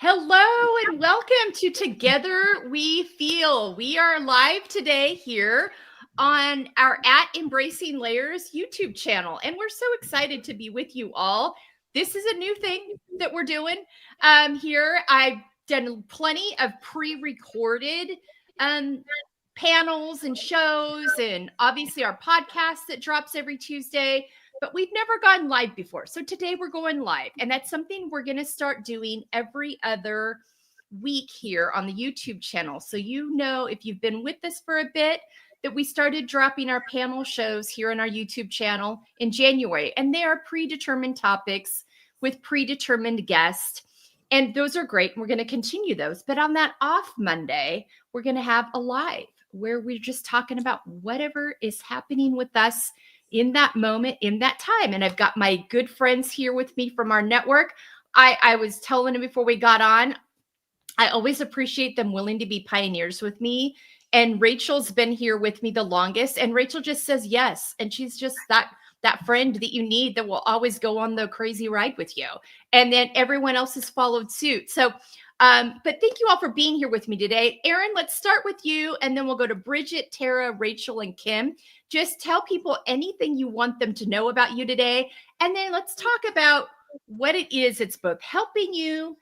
Hello and welcome to Together We Feel. We are live today here on our @Embracing Layers YouTube channel, and we're so excited to be with you all. This is a new thing that we're doing here. I've done plenty of pre-recorded panels and shows, and obviously our podcast that drops every Tuesday. But we've never gone live before. So today we're going live. And that's something we're going to start doing every other week here on the YouTube channel. So you know, if you've been with us for a bit, that we started dropping our panel shows here on our YouTube channel in January. And they are predetermined topics with predetermined guests. And those are great. And we're going to continue those. But on that off Monday, we're going to have a live where we're just talking about whatever is happening with us in that moment, in that time. And I've got my good friends here with me from our network. I was telling them before we got on, I always appreciate them willing to be pioneers with me. And Rachel's been here with me the longest. And Rachel just says yes. And she's just that friend that you need that will always go on the crazy ride with you. And then everyone else has followed suit. So, but thank you all for being here with me today. Erin, let's start with you. And then we'll go to Bridget, Tara, Rachel, and Kim. Just tell people anything you want them to know about you today. And then let's talk about what it is that's both helping you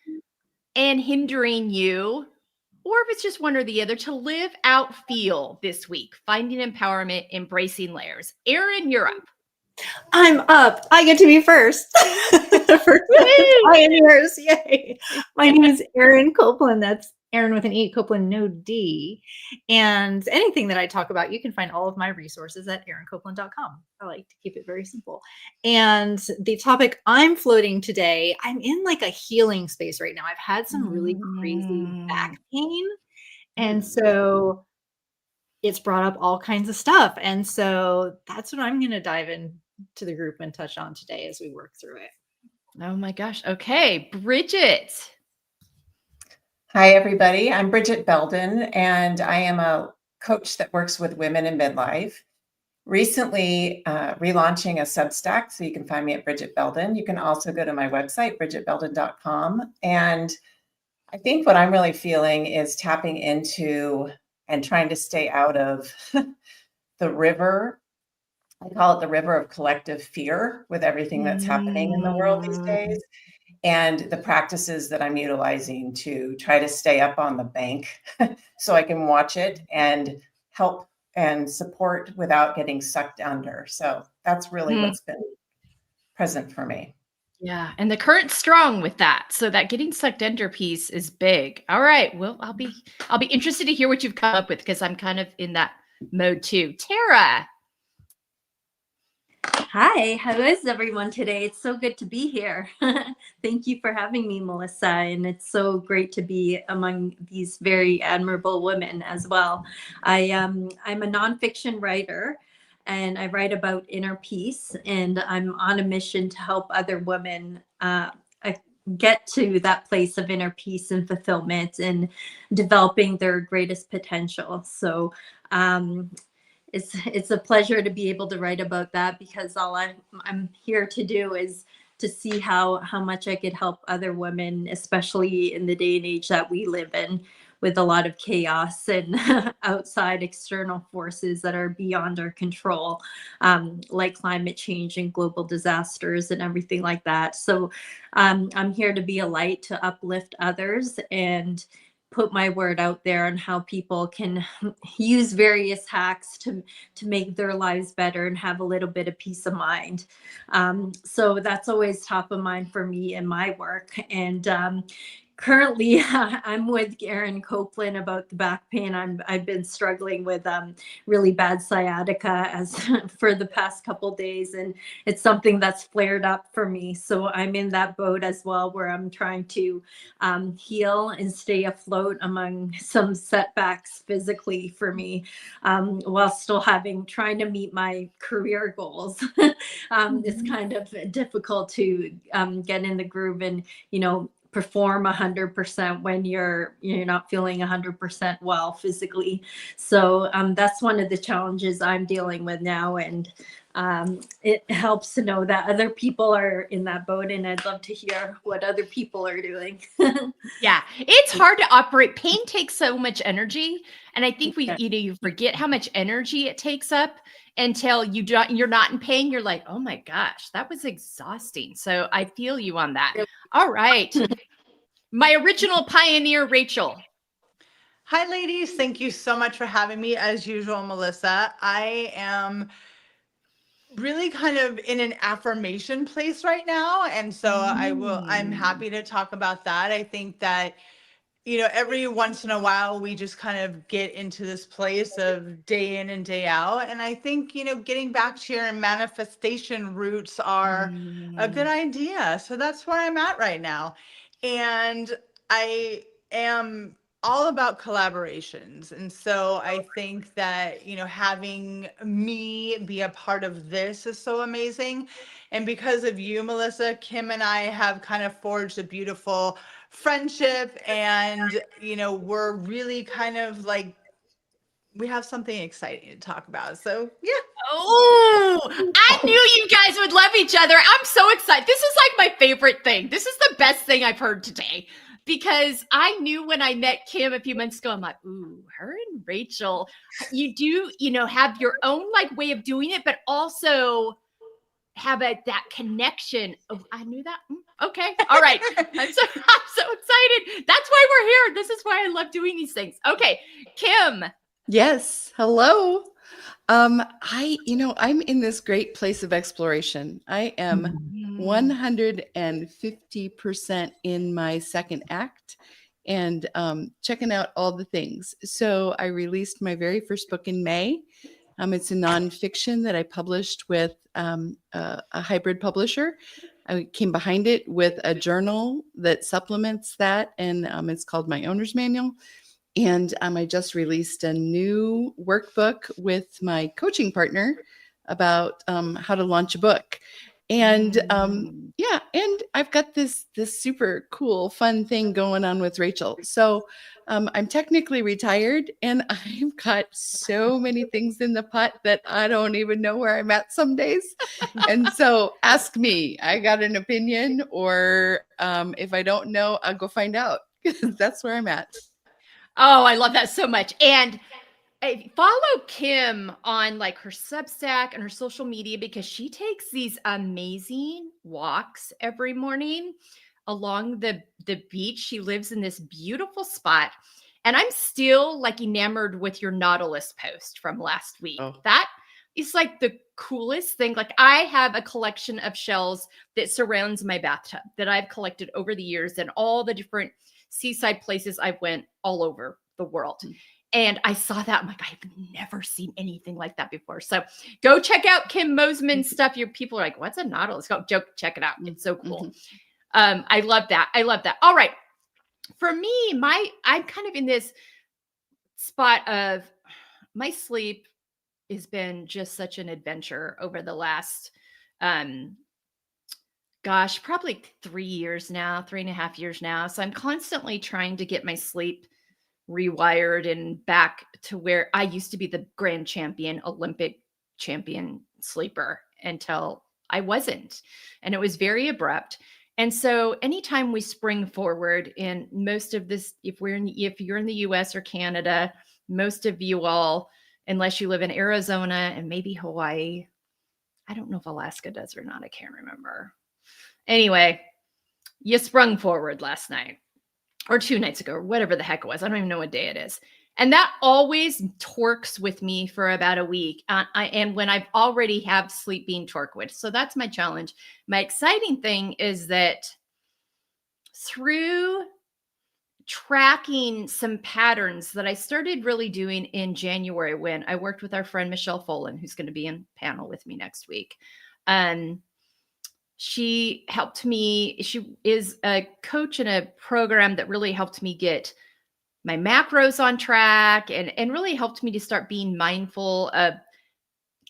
and hindering you, or if it's just one or the other, to live out feel this week. Finding empowerment, embracing layers. Erin, you're up. I'm up. I get to be first. First pioneers. Yay. My name is Erin Copelan. That's Erin with an E, Copelan, no D. And anything that I talk about, you can find all of my resources at erincopelan.com. I like to keep it very simple. And the topic I'm floating today, I'm in like a healing space right now. I've had some really crazy back pain. And so it's brought up all kinds of stuff. And so that's what I'm going to dive into the group and touch on today as we work through it. Oh my gosh. Okay. Bridget. Hi, everybody. I'm Bridget Belden, and I am a coach that works with women in midlife. Recently relaunching a Substack, so you can find me at Bridget Belden. You can also go to my website, bridgetbelden.com. And I think what I'm really feeling is tapping into and trying to stay out of the river. I call it the river of collective fear with everything that's happening in the world these days. And the practices that I'm utilizing to try to stay up on the bank so I can watch it and help and support without getting sucked under. So that's really what's been present for me. Yeah. And the current's strong with that. So that getting sucked under piece is big. All right. Well, I'll be interested to hear what you've come up with, because I'm kind of in that mode too. Tara. Hi, how is everyone today? It's so good to be here. Thank you for having me, Melissa. And it's so great to be among these very admirable women as well. I'm a nonfiction writer, and I write about inner peace, and I'm on a mission to help other women get to that place of inner peace and fulfillment and developing their greatest potential. So it's a pleasure to be able to write about that, because all I'm here to do is to see how much I could help other women, especially in the day and age that we live in, with a lot of chaos and outside external forces that are beyond our control, like climate change and global disasters and everything like that. So I'm here to be a light, to uplift others, and put my word out there on how people can use various hacks to make their lives better and have a little bit of peace of mind. So that's always top of mind for me in my work. And currently, I'm with Erin Copelan about the back pain. I've been struggling with really bad sciatica for the past couple days, and it's something that's flared up for me. So I'm in that boat as well, where I'm trying to heal and stay afloat among some setbacks physically for me, while still trying to meet my career goals. It's kind of difficult to get in the groove and, perform 100% when you're not feeling 100% well physically. So that's one of the challenges I'm dealing with now. And it helps to know that other people are in that boat, and I'd love to hear what other people are doing. Yeah, it's hard to operate. Pain takes so much energy, and I think you forget how much energy it takes up until you're not in pain. You're like, oh my gosh, that was exhausting. So I feel you on that. All right, my original pioneer, Rachel. Hi, ladies. Thank you so much for having me. As usual, Melissa, I am really kind of in an affirmation place right now. And so I'm happy to talk about that. I think that, every once in a while, we just kind of get into this place of day in and day out. And I think, getting back to your manifestation roots are a good idea. So that's where I'm at right now. And I am all about collaborations. And so I think that, having me be a part of this is so amazing. And because of you, Melissa, Kim and I have kind of forged a beautiful friendship, and we're really kind of like, we have something exciting to talk about. So yeah. Oh, I knew you guys would love each other. I'm so excited. This is like my favorite thing. This is the best thing I've heard today, because I knew when I met Kim a few months ago, I'm like, ooh, her and Rachel, you do, have your own like way of doing it, but also have that connection. Oh, I knew that. Okay. All right. I'm so excited. That's why we're here. This is why I love doing these things. Okay. Kim. Yes. Hello. I'm in this great place of exploration. I am 150% in my second act and checking out all the things. So I released my very first book in May. It's a nonfiction that I published with a hybrid publisher. I came behind it with a journal that supplements that, and it's called My Owner's Manual. And I just released a new workbook with my coaching partner about how to launch a book. And and I've got this super cool, fun thing going on with Rachel. So I'm technically retired, and I've got so many things in the pot that I don't even know where I'm at some days. And so ask me. I got an opinion, or if I don't know, I'll go find out. That's where I'm at. Oh, I love that so much. And I follow Kim on like her Substack and her social media, because she takes these amazing walks every morning along the beach. She lives in this beautiful spot. And I'm still like enamored with your Nautilus post from last week. Oh. That is like the coolest thing. Like, I have a collection of shells that surrounds my bathtub that I've collected over the years, and all the different seaside places I've went all over the world. And I saw that. I'm like, I've never seen anything like that before. So go check out Kim Mosman's stuff. Your people are like, what's a Nautilus? Go check it out. It's so cool. I love that. I love that. All right. For me, I'm kind of in this spot of my sleep has been just such an adventure over the last, probably 3 years now, 3.5 years now. So I'm constantly trying to get my sleep rewired and back to where I used to be the grand champion, Olympic champion sleeper, until I wasn't. And it was very abrupt. And so anytime we spring forward in most of this, if you're in the US or Canada, most of you all, unless you live in Arizona and maybe Hawaii, I don't know if Alaska does or not. I can't remember. Anyway, you sprung forward last night or 2 nights ago, or whatever the heck it was. I don't even know what day it is. And that always torques with me for about a week. And when I've already have sleep being torqued with. So that's my challenge. My exciting thing is that through tracking some patterns that I started really doing in January, when I worked with our friend Michelle Folan, who's going to be in panel with me next week. She helped me. She is a coach in a program that really helped me get my macros on track, and really helped me to start being mindful of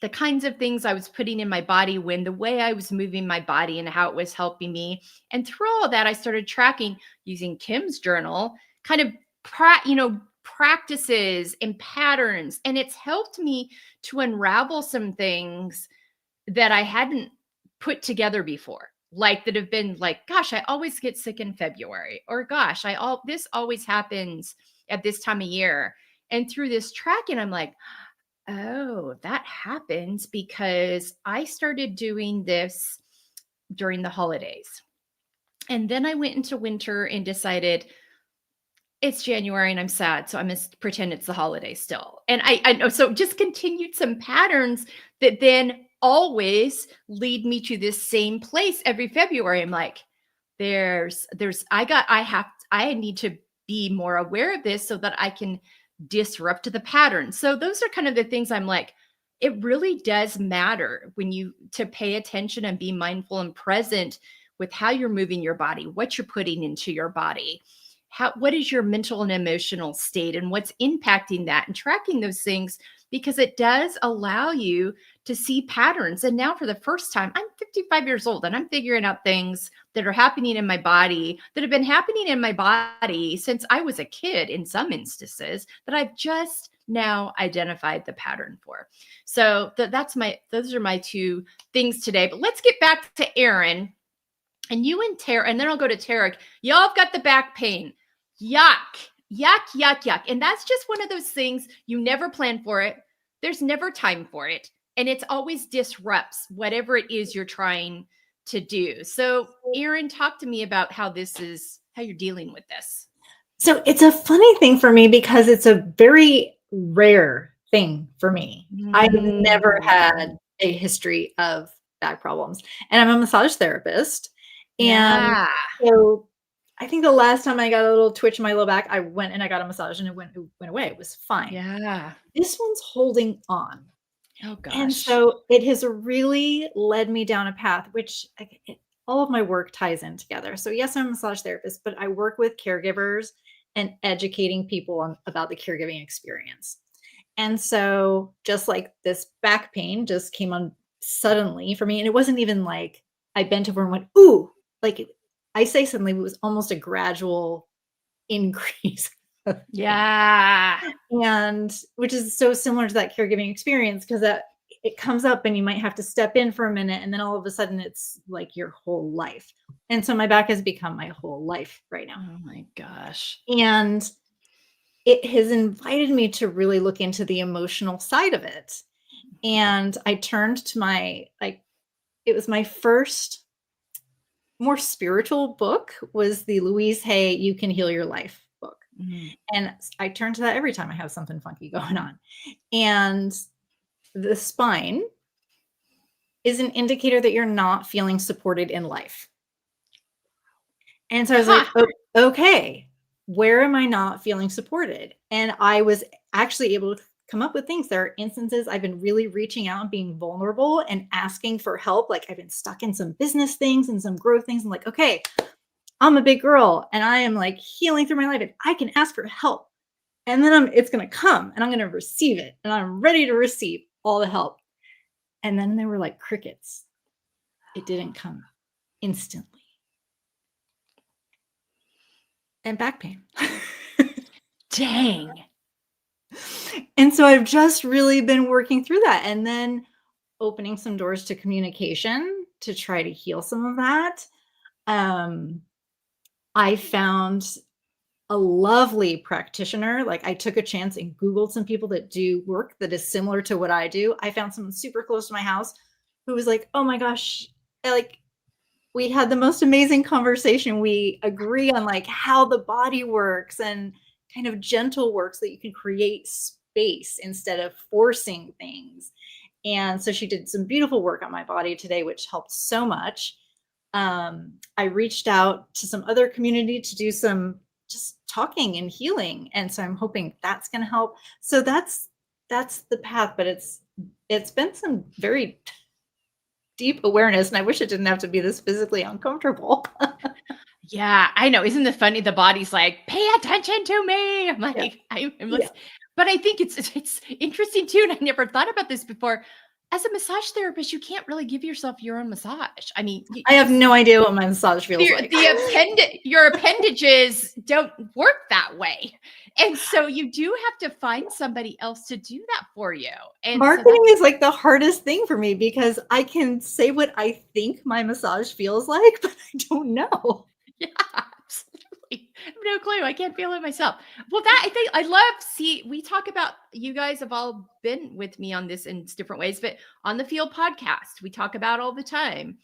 the kinds of things I was putting in my body, when the way I was moving my body and how it was helping me. And through all that, I started tracking using Kim's journal, kind of practices and patterns. And it's helped me to unravel some things that I hadn't put together before. Like that have been like, gosh, I always get sick in February, or gosh, this always happens at this time of year. And through this tracking, I'm like, oh, that happens because I started doing this during the holidays. And then I went into winter and decided it's January and I'm sad. So I'm going to pretend it's the holiday still. And I know, so just continued some patterns that then always lead me to this same place every February. I'm like, I need to be more aware of this so that I can disrupt the pattern. So those are kind of the things I'm like, it really does matter to pay attention and be mindful and present with how you're moving your body, what you're putting into your body, what is your mental and emotional state and what's impacting that, and tracking those things, because it does allow you to see patterns. And now for the first time, I'm 55 years old and I'm figuring out things that are happening in my body that have been happening in my body since I was a kid in some instances that I've just now identified the pattern for. So those are my two things today. But let's get back to Erin. And you and Tara, and then I'll go to Tarek. Y'all have got the back pain. Yuck, yuck, yuck, yuck. And that's just one of those things, you never plan for it. There's never time for it. And it's always disrupts whatever it is you're trying to do. So Erin, talk to me about how you're dealing with this. So it's a funny thing for me because it's a very rare thing for me. I've never had a history of back problems, and I'm a massage therapist. And so I think the last time I got a little twitch in my low back, I went and I got a massage and it went away. It was fine. Yeah. This one's holding on. Oh gosh. And so it has really led me down a path, which all of my work ties in together. So yes, I'm a massage therapist, but I work with caregivers and educating people about the caregiving experience. And so just like this back pain just came on suddenly for me. And it wasn't even like I bent over and went, ooh, like I say suddenly, it was almost a gradual increase. Yeah. And which is so similar to that caregiving experience, because it comes up and you might have to step in for a minute and then all of a sudden it's like your whole life. And so my back has become my whole life right now. Oh my gosh. And it has invited me to really look into the emotional side of it. And I turned to it was my first more spiritual book, was the Louise Hay You Can Heal Your Life book. Mm-hmm. And I turn to that every time I have something funky going on. And the spine is an indicator that you're not feeling supported in life. And so I was like, okay, where am I not feeling supported? And I was actually able to come up with things. There are instances I've been really reaching out and being vulnerable and asking for help. Like I've been stuck in some business things and some growth things. I'm like, okay, I'm a big girl and I am like healing through my life and I can ask for help. And then it's going to come and I'm going to receive it. And I'm ready to receive all the help. And then there were like crickets. It didn't come instantly. And back pain. Dang. And so I've just really been working through that and then opening some doors to communication to try to heal some of that. I found a lovely practitioner. Like I took a chance and Googled some people that do work that is similar to what I do. I found someone super close to my house who was like, oh my gosh, like we had the most amazing conversation. We agree on like how the body works and kind of gentle works, that you can create space instead of forcing things. And so she did some beautiful work on my body today, which helped so much. I reached out to some other community to do some just talking and healing. And so I'm hoping that's going to help. So that's the path, but it's been some very deep awareness. And I wish it didn't have to be this physically uncomfortable. Yeah, I know. Isn't it funny? The body's like, pay attention to me. I'm like, but I think it's interesting too. And I never thought about this before. as a massage therapist, you can't really give yourself your own massage. I mean, I have no idea what my massage feels like. Your appendages don't work that way. And so you do have to find somebody else to do that for you. And marketing is like the hardest thing for me because I can say what I think my massage feels like, but I don't know. Yeah, absolutely. I have no clue. I can't feel it myself. Well, that I think I love. We talk about, you guys have all been with me on this in different ways, but on the Field podcast, we talk about all the time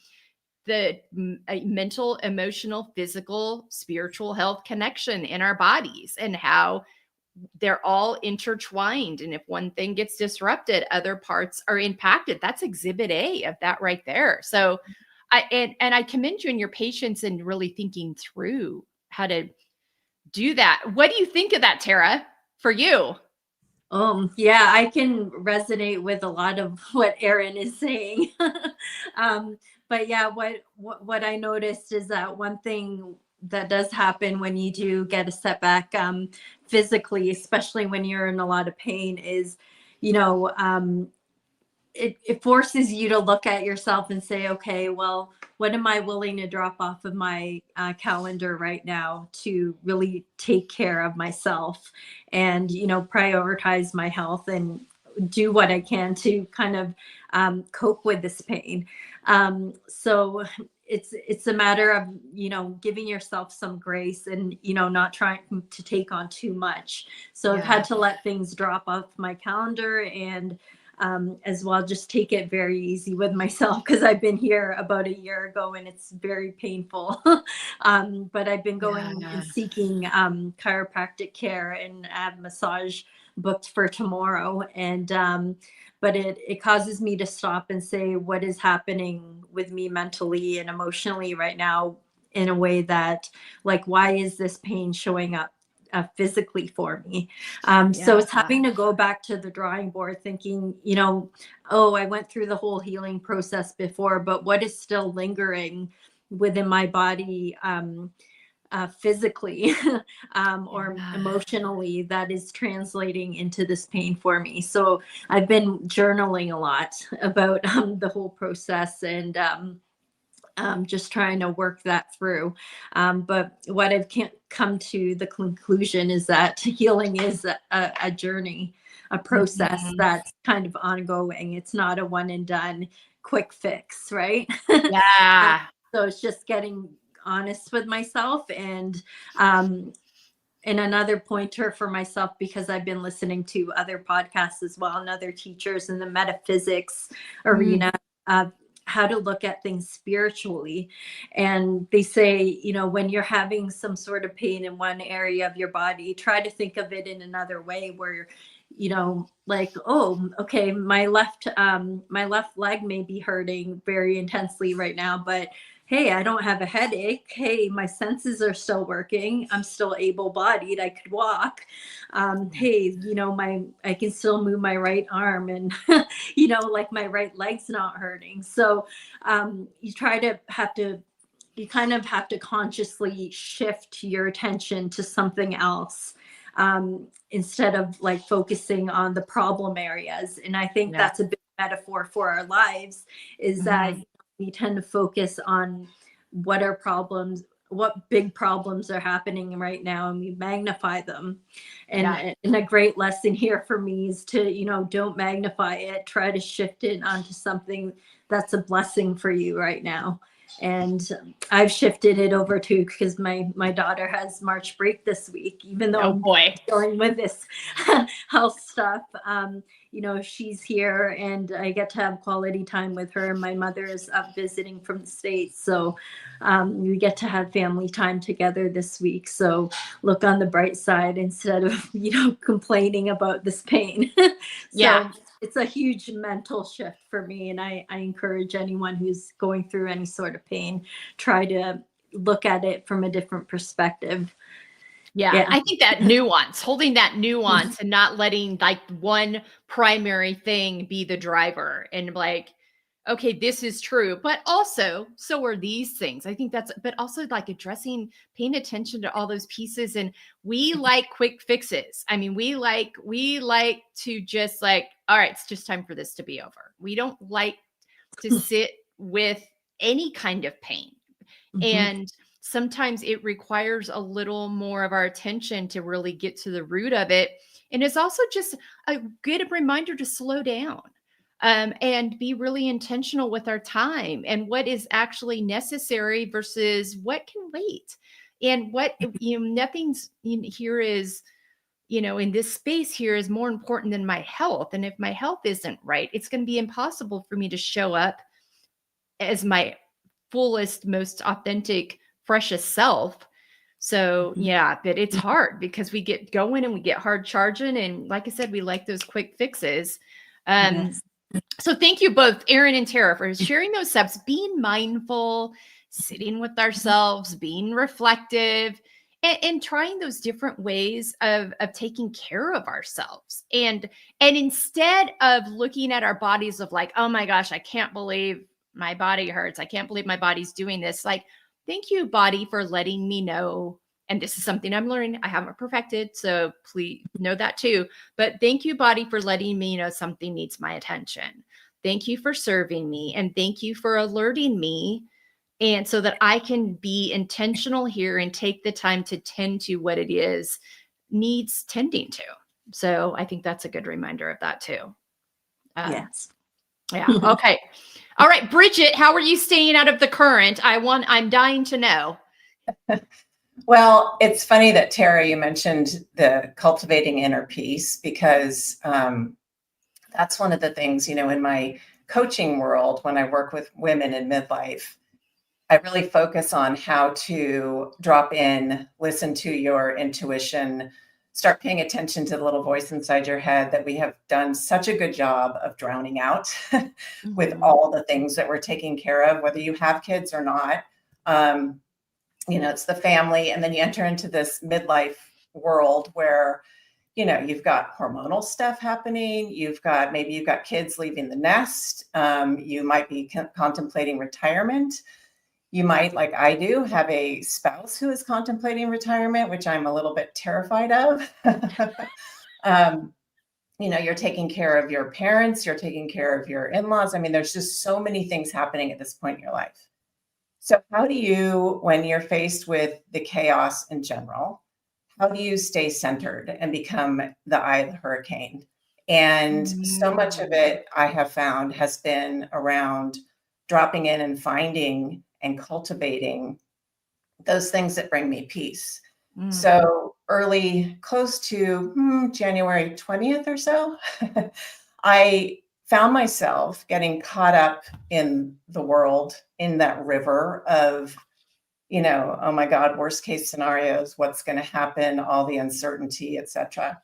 the mental, emotional, physical, spiritual health connection in our bodies and how they're all intertwined. And if one thing gets disrupted, other parts are impacted. That's exhibit A of that right there. So I commend you in your patience and really thinking through how to do that. What do you think of that, Tara, for you? Yeah, I can resonate with a lot of what Erin is saying. But yeah, what I noticed is that one thing that does happen when you do get a setback physically, especially when you're in a lot of pain, is, it forces you to look at yourself and say, okay, well, what am I willing to drop off of my calendar right now to really take care of myself and, prioritize my health and do what I can to kind of cope with this pain. So it's a matter of, giving yourself some grace and, not trying to take on too much. So I've had to let things drop off my calendar and as well, just take it very easy with myself because I've been here about a year ago and it's very painful. But I've been going and seeking chiropractic care and I have massage booked for tomorrow. And but it causes me to stop and say, what is happening with me mentally and emotionally right now in a way that, like, why is this pain showing up physically for me? So it's having to go back to the drawing board thinking, I went through the whole healing process before, but what is still lingering within my body physically or emotionally that is translating into this pain for me? So I've been journaling a lot about the whole process and just trying to work that through. But what I've come to the conclusion is that healing is a journey, a process that's kind of ongoing. It's not a one and done quick fix, right? Yeah. So it's just getting honest with myself and another pointer for myself, because I've been listening to other podcasts as well and other teachers in the metaphysics arena of how to look at things spiritually. And they say, when you're having some sort of pain in one area of your body, try to think of it in another way where, like, oh, okay, my left leg may be hurting very intensely right now, but hey, I don't have a headache. Hey, my senses are still working. I'm still able-bodied. I could walk. Hey, I can still move my right arm and, like my right leg's not hurting. So you kind of have to consciously shift your attention to something else instead of like focusing on the problem areas. And I think that's a big metaphor for our lives is that we tend to focus on what big problems are happening right now, and we magnify them. And a great lesson here for me is to, don't magnify it, try to shift it onto something that's a blessing for you right now. And I've shifted it over to, because my daughter has March break this week, even though I'm dealing with this health stuff. She's here and I get to have quality time with her. My mother is up visiting from the States. So we get to have family time together this week. So look on the bright side instead of, complaining about this pain. It's a huge mental shift for me. And I encourage anyone who's going through any sort of pain, try to look at it from a different perspective. Yeah, I think that nuance, holding that nuance and not letting like one primary thing be the driver. And like, okay, this is true, but also so are these things. I think that's, but also like addressing, paying attention to all those pieces. And we like quick fixes. I mean, we like to just like, all right, it's just time for this to be over. We don't like to sit with any kind of pain. And sometimes it requires a little more of our attention to really get to the root of it. And it's also just a good reminder to slow down, and be really intentional with our time and what is actually necessary versus what can wait. And what, nothing's in here is, in this space here is more important than my health. And if my health isn't right, it's going to be impossible for me to show up as my fullest, most authentic, freshest self. So yeah, but it's hard because we get going and we get hard charging. And like I said, we like those quick fixes. Yes. So thank you both, Erin and Tara, for sharing those steps, being mindful, sitting with ourselves, being reflective, and trying those different ways of taking care of ourselves. And instead of looking at our bodies of like, oh my gosh, I can't believe my body hurts. I can't believe my body's doing this. Like, thank you, body, for letting me know. And this is something I'm learning. I haven't perfected, so please know that too. But thank you, body, for letting me know something needs my attention. Thank you for serving me. And thank you for alerting me. And so that I can be intentional here and take the time to tend to what it is needs tending to. So I think that's a good reminder of that too. Yes. Yeah. Okay. All right, Bridget, how are you staying out of the current? I'm dying to know. Well, it's funny that Tara, you mentioned the cultivating inner peace, because that's one of the things, in my coaching world, when I work with women in midlife, I really focus on how to drop in, listen to your intuition, start paying attention to the little voice inside your head that we have done such a good job of drowning out with all the things that we're taking care of, whether you have kids or not. It's the family. And then you enter into this midlife world where, you've got hormonal stuff happening. Maybe you've got kids leaving the nest. You might be contemplating retirement. You might, like I do, have a spouse who is contemplating retirement, which I'm a little bit terrified of. You're taking care of your parents, you're taking care of your in-laws. I mean, there's just so many things happening at this point in your life. So how do you, when you're faced with the chaos in general, how do you stay centered and become the eye of the hurricane? And so much of it I have found has been around dropping in and finding and cultivating those things that bring me peace. So close to January 20th or so, I found myself getting caught up in the world, in that river of, oh my God, worst case scenarios, what's going to happen, all the uncertainty, etc.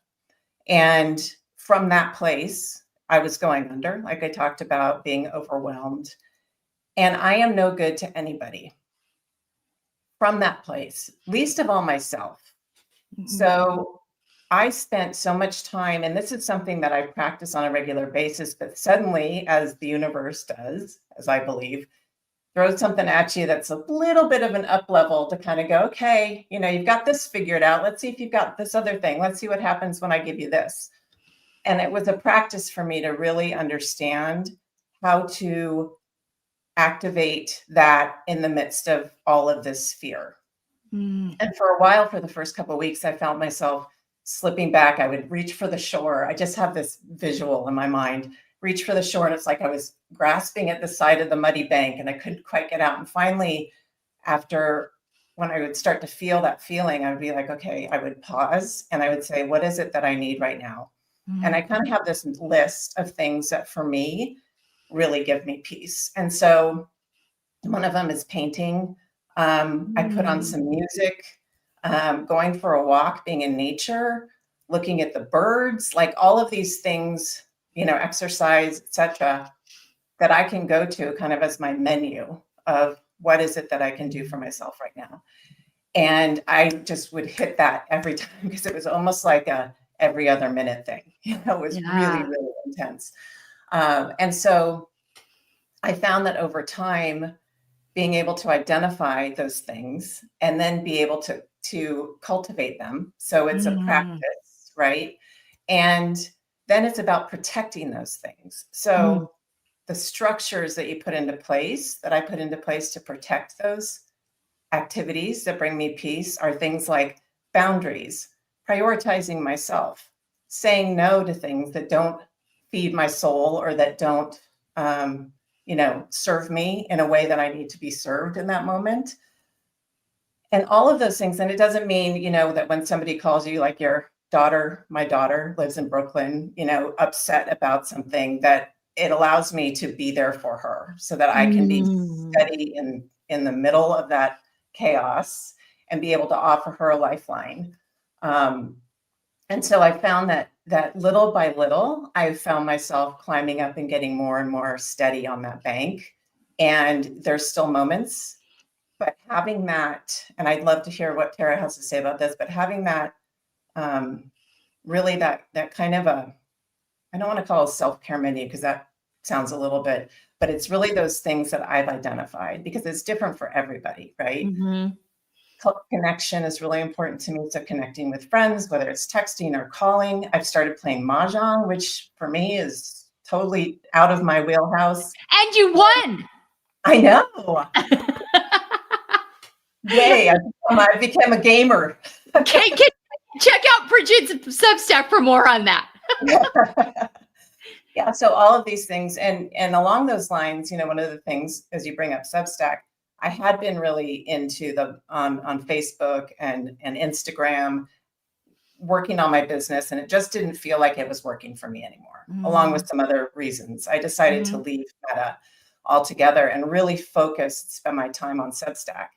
And from that place, I was going under, like I talked about, being overwhelmed. And I am no good to anybody from that place, least of all myself. So I spent so much time, and this is something that I practice on a regular basis, but suddenly, as the universe does, as I believe, throws something at you that's a little bit of an up level to kind of go, okay, you've got this figured out. Let's see if you've got this other thing. Let's see what happens when I give you this. And it was a practice for me to really understand how to activate that in the midst of all of this fear. And for a while, for the first couple of weeks, I found myself slipping back. I would reach for the shore. I just have this visual in my mind, reach for the shore. And it's like I was grasping at the side of the muddy bank and I couldn't quite get out. And finally, when I would start to feel that feeling, I would be like, okay, I would pause and I would say, what is it that I need right now? And I kind of have this list of things that for me really give me peace. And so one of them is painting. I put on some music, going for a walk, being in nature, looking at the birds, like all of these things, exercise, etc., that I can go to kind of as my menu of what is it that I can do for myself right now. And I just would hit that every time because it was almost like a every other minute thing. It was really, really intense. And so I found that over time, being able to identify those things and then be able to cultivate them. So it's a practice, right? And then it's about protecting those things. So the structures that you put into place, that I put into place to protect those activities that bring me peace, are things like boundaries, prioritizing myself, saying no to things that don't feed my soul or that don't serve me in a way that I need to be served in that moment. And all of those things. And it doesn't mean, that when somebody calls you, like your daughter, my daughter lives in Brooklyn, upset about something, that it allows me to be there for her so that I can be steady in the middle of that chaos and be able to offer her a lifeline. And so I found that little by little, I found myself climbing up and getting more and more steady on that bank. And there's still moments, but having that, and I'd love to hear what Tara has to say about this, but having that, really that kind of I don't want to call it a self-care menu because that sounds a little bit, but it's really those things that I've identified because it's different for everybody, right? Connection is really important to me. So connecting with friends, whether it's texting or calling. I've started playing Mahjong, which for me is totally out of my wheelhouse. And you won. I know. Yay, I became a gamer. Okay, check out Bridget's Substack for more on that. Yeah, so all of these things. And along those lines, one of the things, as you bring up Substack, I had been really into the on Facebook and Instagram, working on my business, and it just didn't feel like it was working for me anymore, along with some other reasons. I decided to leave Meta altogether and really spend my time on Substack.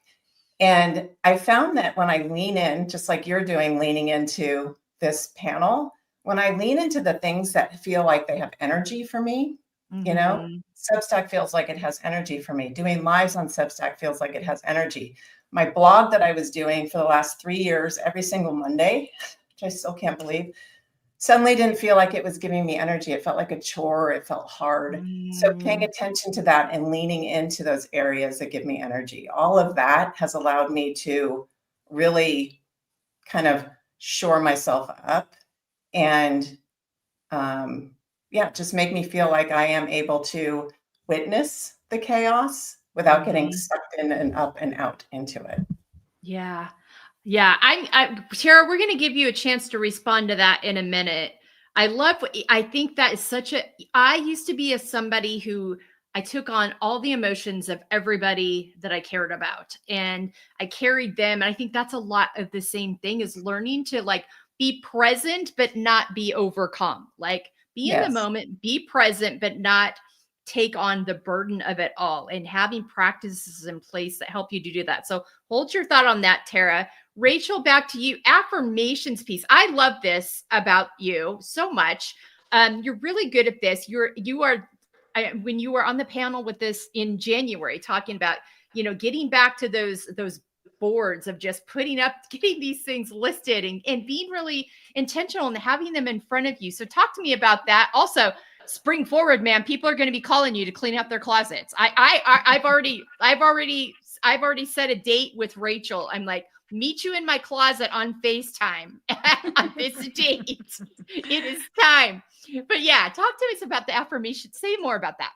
And I found that when I lean in, just like you're doing, leaning into this panel, when I lean into the things that feel like they have energy for me, Substack feels like it has energy for me. Doing lives on Substack feels like it has energy. My blog that I was doing for the last 3 years, every single Monday, which I still can't believe, suddenly didn't feel like it was giving me energy. It felt like a chore. It felt hard. So paying attention to that and leaning into those areas that give me energy, all of that has allowed me to really kind of shore myself up and just make me feel like I am able to witness the chaos without getting sucked in and up and out into it. Yeah. Yeah. Tara, we're going to give you a chance to respond to that in a minute. I think that is I used to be somebody who I took on all the emotions of everybody that I cared about, and I carried them. And I think that's a lot of the same thing, is learning to be present, but not be overcome. Be in the moment, be present, but not take on the burden of it all, and having practices in place that help you to do that. So hold your thought on that, Tara. Rachel, back to you. Affirmations piece. I love this about you so much. You're really good at this. When you were on the panel with this in January, talking about, getting back to those boards of just getting these things listed and being really intentional and having them in front of you. So talk to me about that. Also, spring forward, man. People are going to be calling you to clean up their closets. I've already set a date with Rachel. I'm like, meet you in my closet on FaceTime on this date. It is time. But yeah, talk to us about the affirmation. Say more about that.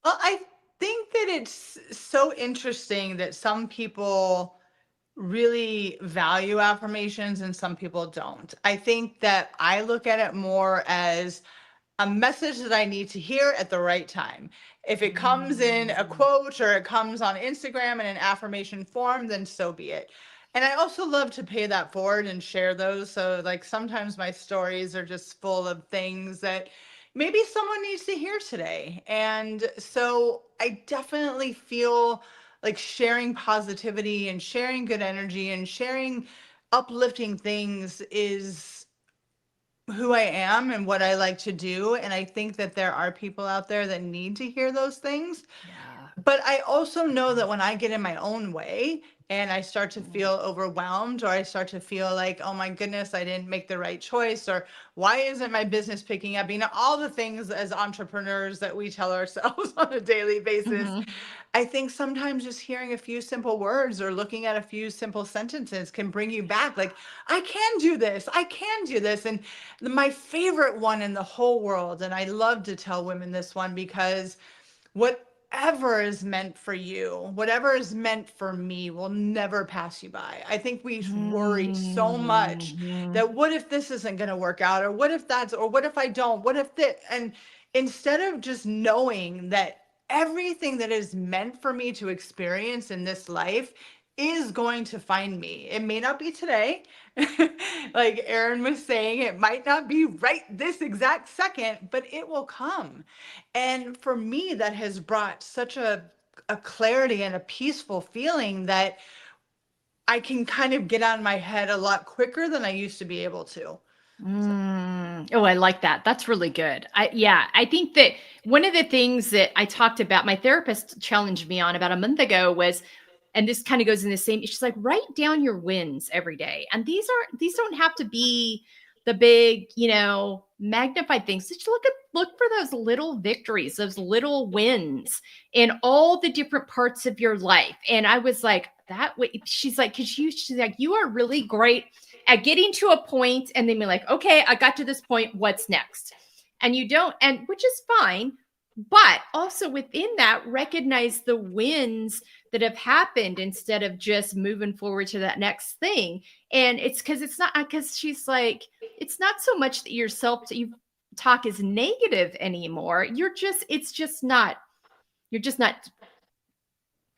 Well, I think that it's so interesting that some people really value affirmations and some people don't. I think that I look at it more as a message that I need to hear at the right time. If it comes in a quote or it comes on Instagram in an affirmation form, then so be it. And I also love to pay that forward and share those. So sometimes my stories are just full of things that maybe someone needs to hear today. And so I definitely feel like sharing positivity and sharing good energy and sharing uplifting things is who I am and what I like to do. And I think that there are people out there that need to hear those things. Yeah. But I also know that when I get in my own way, and I start to feel overwhelmed, or I start to feel like, oh my goodness, I didn't make the right choice, or why isn't my business picking up? All the things as entrepreneurs that we tell ourselves on a daily basis. Mhm. I think sometimes just hearing a few simple words or looking at a few simple sentences can bring you back. Like, I can do this. I can do this. And my favorite one in the whole world, and I love to tell women this one, because whatever is meant for you, whatever is meant for me will never pass you by. I think we worry so much Mhm. that what if this isn't going to work out, or what if that's, or what if I don't, what if that, and instead of just knowing that everything that is meant for me to experience in this life is going to find me. It may not be today. Like Erin was saying, it might not be right this exact second, but it will come. And for me, that has brought such a clarity and a peaceful feeling that I can kind of get out of my head a lot quicker than I used to be able to. Oh, I like that. That's really good. I think that one of the things that I talked about, my therapist challenged me on about a month ago was, and this kind of goes in the same, she's like, write down your wins every day. And these don't have to be the big, magnified things. Just look for those little victories, those little wins in all the different parts of your life. And I was like, that way, she's like, she's like, you are really great at getting to a point and then be like, okay, I got to this point. What's next? And you don't, and which is fine. But also within that, recognize the wins that have happened instead of just moving forward to that next thing. And it's because she's like, it's not so much that you talk is negative anymore. You're just not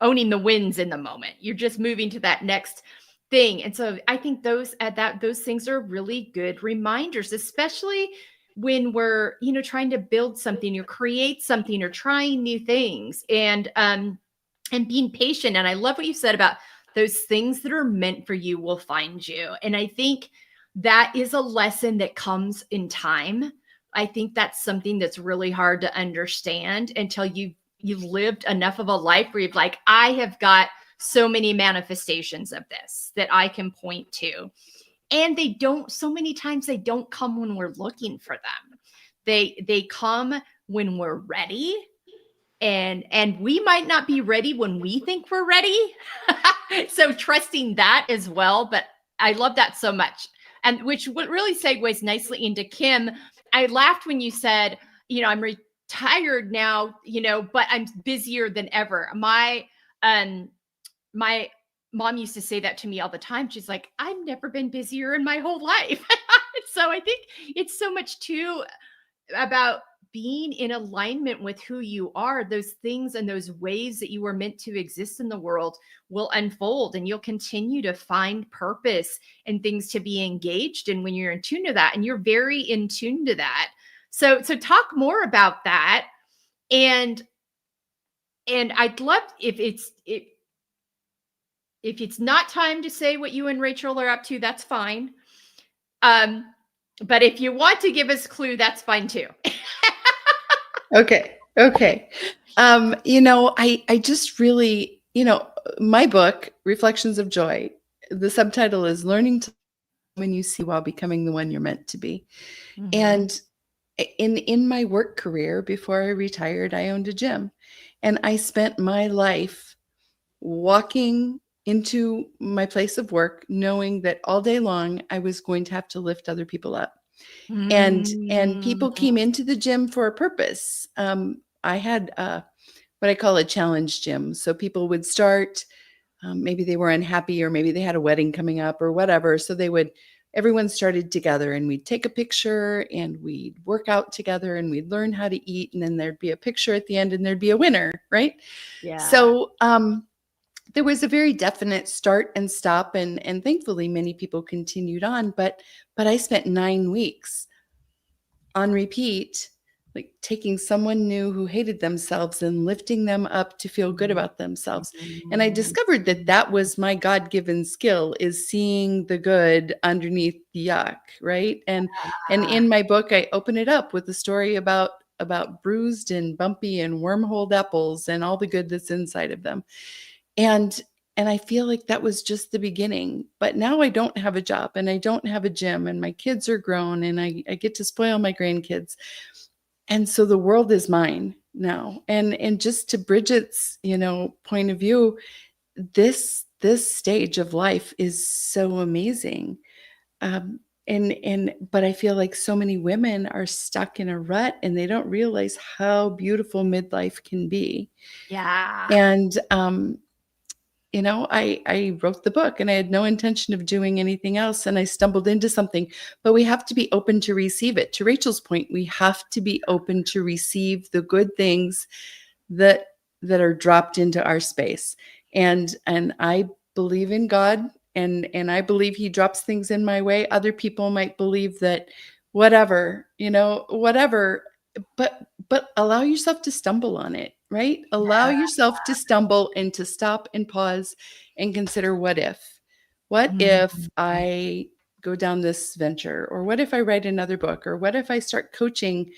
owning the wins in the moment. You're just moving to that next thing. And so I think those things are really good reminders, especially when we're, trying to build something or create something or trying new things, and being patient. And I love what you said about those things that are meant for you will find you. And I think that is a lesson that comes in time. I think that's something that's really hard to understand until you've lived enough of a life where you've like, I have got so many manifestations of this that I can point to. And so many times they don't come when we're looking for them. They come when we're ready. And we might not be ready when we think we're ready. So trusting that as well. But I love that so much. And which really segues nicely into Kim. I laughed when you said, I'm retired now, but I'm busier than ever. My mom used to say that to me all the time. She's like, I've never been busier in my whole life. So I think it's so much too about being in alignment with who you are. Those things and those ways that you were meant to exist in the world will unfold, and you'll continue to find purpose and things to be engaged in when you're in tune to that. And you're very in tune to that. So talk more about that. And I'd love if it's not time to say what you and Rachel are up to, that's fine. But if you want to give us a clue, that's fine too. Okay. I just really, my book, Reflections of Joy, the subtitle is Learning to When You See While Becoming the One You're Meant to Be. Mm-hmm. And in my work career, before I retired, I owned a gym, and I spent my life walking into my place of work, knowing that all day long I was going to have to lift other people up. And people came into the gym for a purpose. I had what I call a challenge gym. So people would start, maybe they were unhappy, or maybe they had a wedding coming up or whatever. So everyone started together, and we'd take a picture and we'd work out together and we'd learn how to eat. And then there'd be a picture at the end and there'd be a winner, right? Yeah. So there was a very definite start and stop, and thankfully many people continued on, but I spent 9 weeks on repeat, like taking someone new who hated themselves and lifting them up to feel good about themselves. And I discovered that was my God-given skill, is seeing the good underneath the yuck, right? And in my book, I open it up with a story about bruised and bumpy and worm-holed apples and all the good that's inside of them. And I feel like that was just the beginning. But now I don't have a job and I don't have a gym and my kids are grown and I get to spoil my grandkids. And so the world is mine now. And just to Bridget's, point of view, this stage of life is so amazing. But I feel like so many women are stuck in a rut and they don't realize how beautiful midlife can be. Yeah. And, I wrote the book and I had no intention of doing anything else. And I stumbled into something, but we have to be open to receive it. To Rachel's point, we have to be open to receive the good things that are dropped into our space. And I believe in God and I believe he drops things in my way. Other people might believe that whatever, but allow yourself to stumble on it, right? Allow yourself to stumble and to stop and pause and consider what if I go down this venture, or what if I write another book, or what if I start coaching?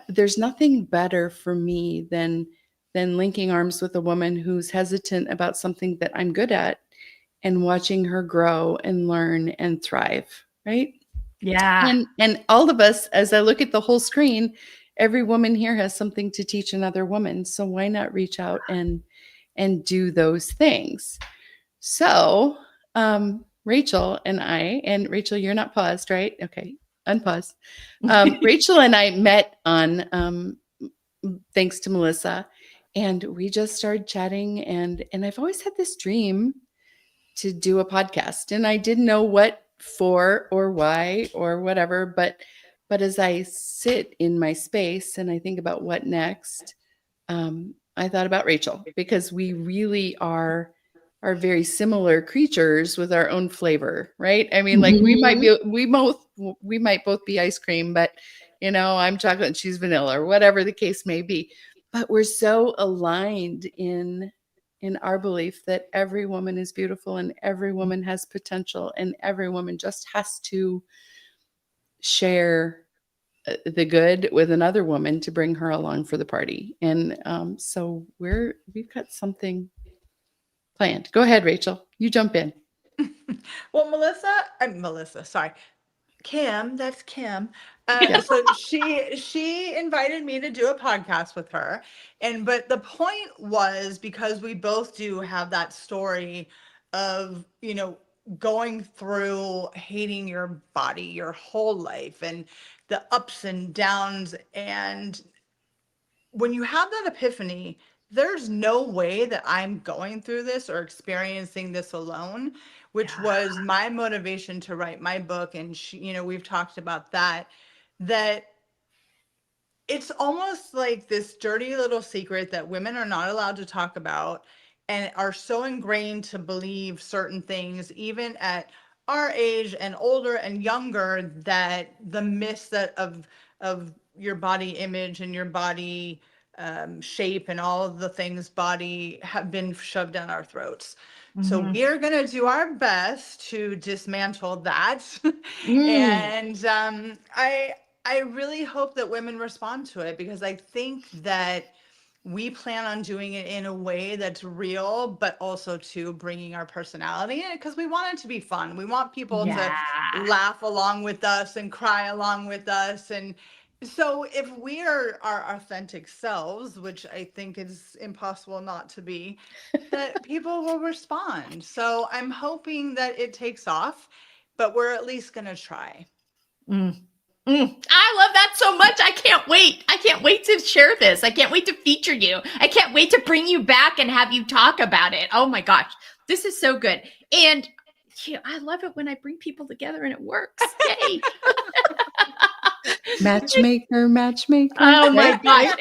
There's nothing better for me than linking arms with a woman who's hesitant about something that I'm good at and watching her grow and learn and thrive, right? Yeah. And all of us, as I look at the whole screen, every woman here has something to teach another woman. So why not reach out and do those things? So Rachel and Rachel, you're not paused, right? Okay, unpause. Rachel and I met on thanks to Melissa, and we just started chatting. And I've always had this dream to do a podcast, and I didn't know what for or why or whatever, but as I sit in my space and I think about what next, I thought about Rachel, because we really are very similar creatures with our own flavor, right? I mean, like we might both be ice cream, but I'm chocolate and she's vanilla, or whatever the case may be. But we're so aligned in our belief that every woman is beautiful and every woman has potential and every woman just has to share the good with another woman to bring her along for the party. And so we've got something planned. Go ahead, Rachel. You jump in. Well, sorry. Kim, that's Kim. Yeah. So she invited me to do a podcast with her. But the point was, because we both do have that story of, going through hating your body your whole life and the ups and downs. And when you have that epiphany, there's no way that I'm going through this or experiencing this alone, which was my motivation to write my book. And we've talked about that it's almost like this dirty little secret that women are not allowed to talk about and are so ingrained to believe certain things, even at our age and older and younger, that the myths of your body image and your body shape and all of the things body have been shoved down our throats. So we're going to do our best to dismantle that. And I really hope that women respond to it, because I think that we plan on doing it in a way that's real, but also to bringing our personality in it, because we want it to be fun. We want people to laugh along with us and cry along with us. And so if we are our authentic selves, which I think is impossible not to be, that people will respond. So I'm hoping that it takes off, but we're at least going to try. I love that so much. I can't wait. I can't wait to share this. I can't wait to feature you. I can't wait to bring you back and have you talk about it. Oh my gosh, this is so good. And I love it when I bring people together and it works. Yay. Matchmaker. Oh my gosh.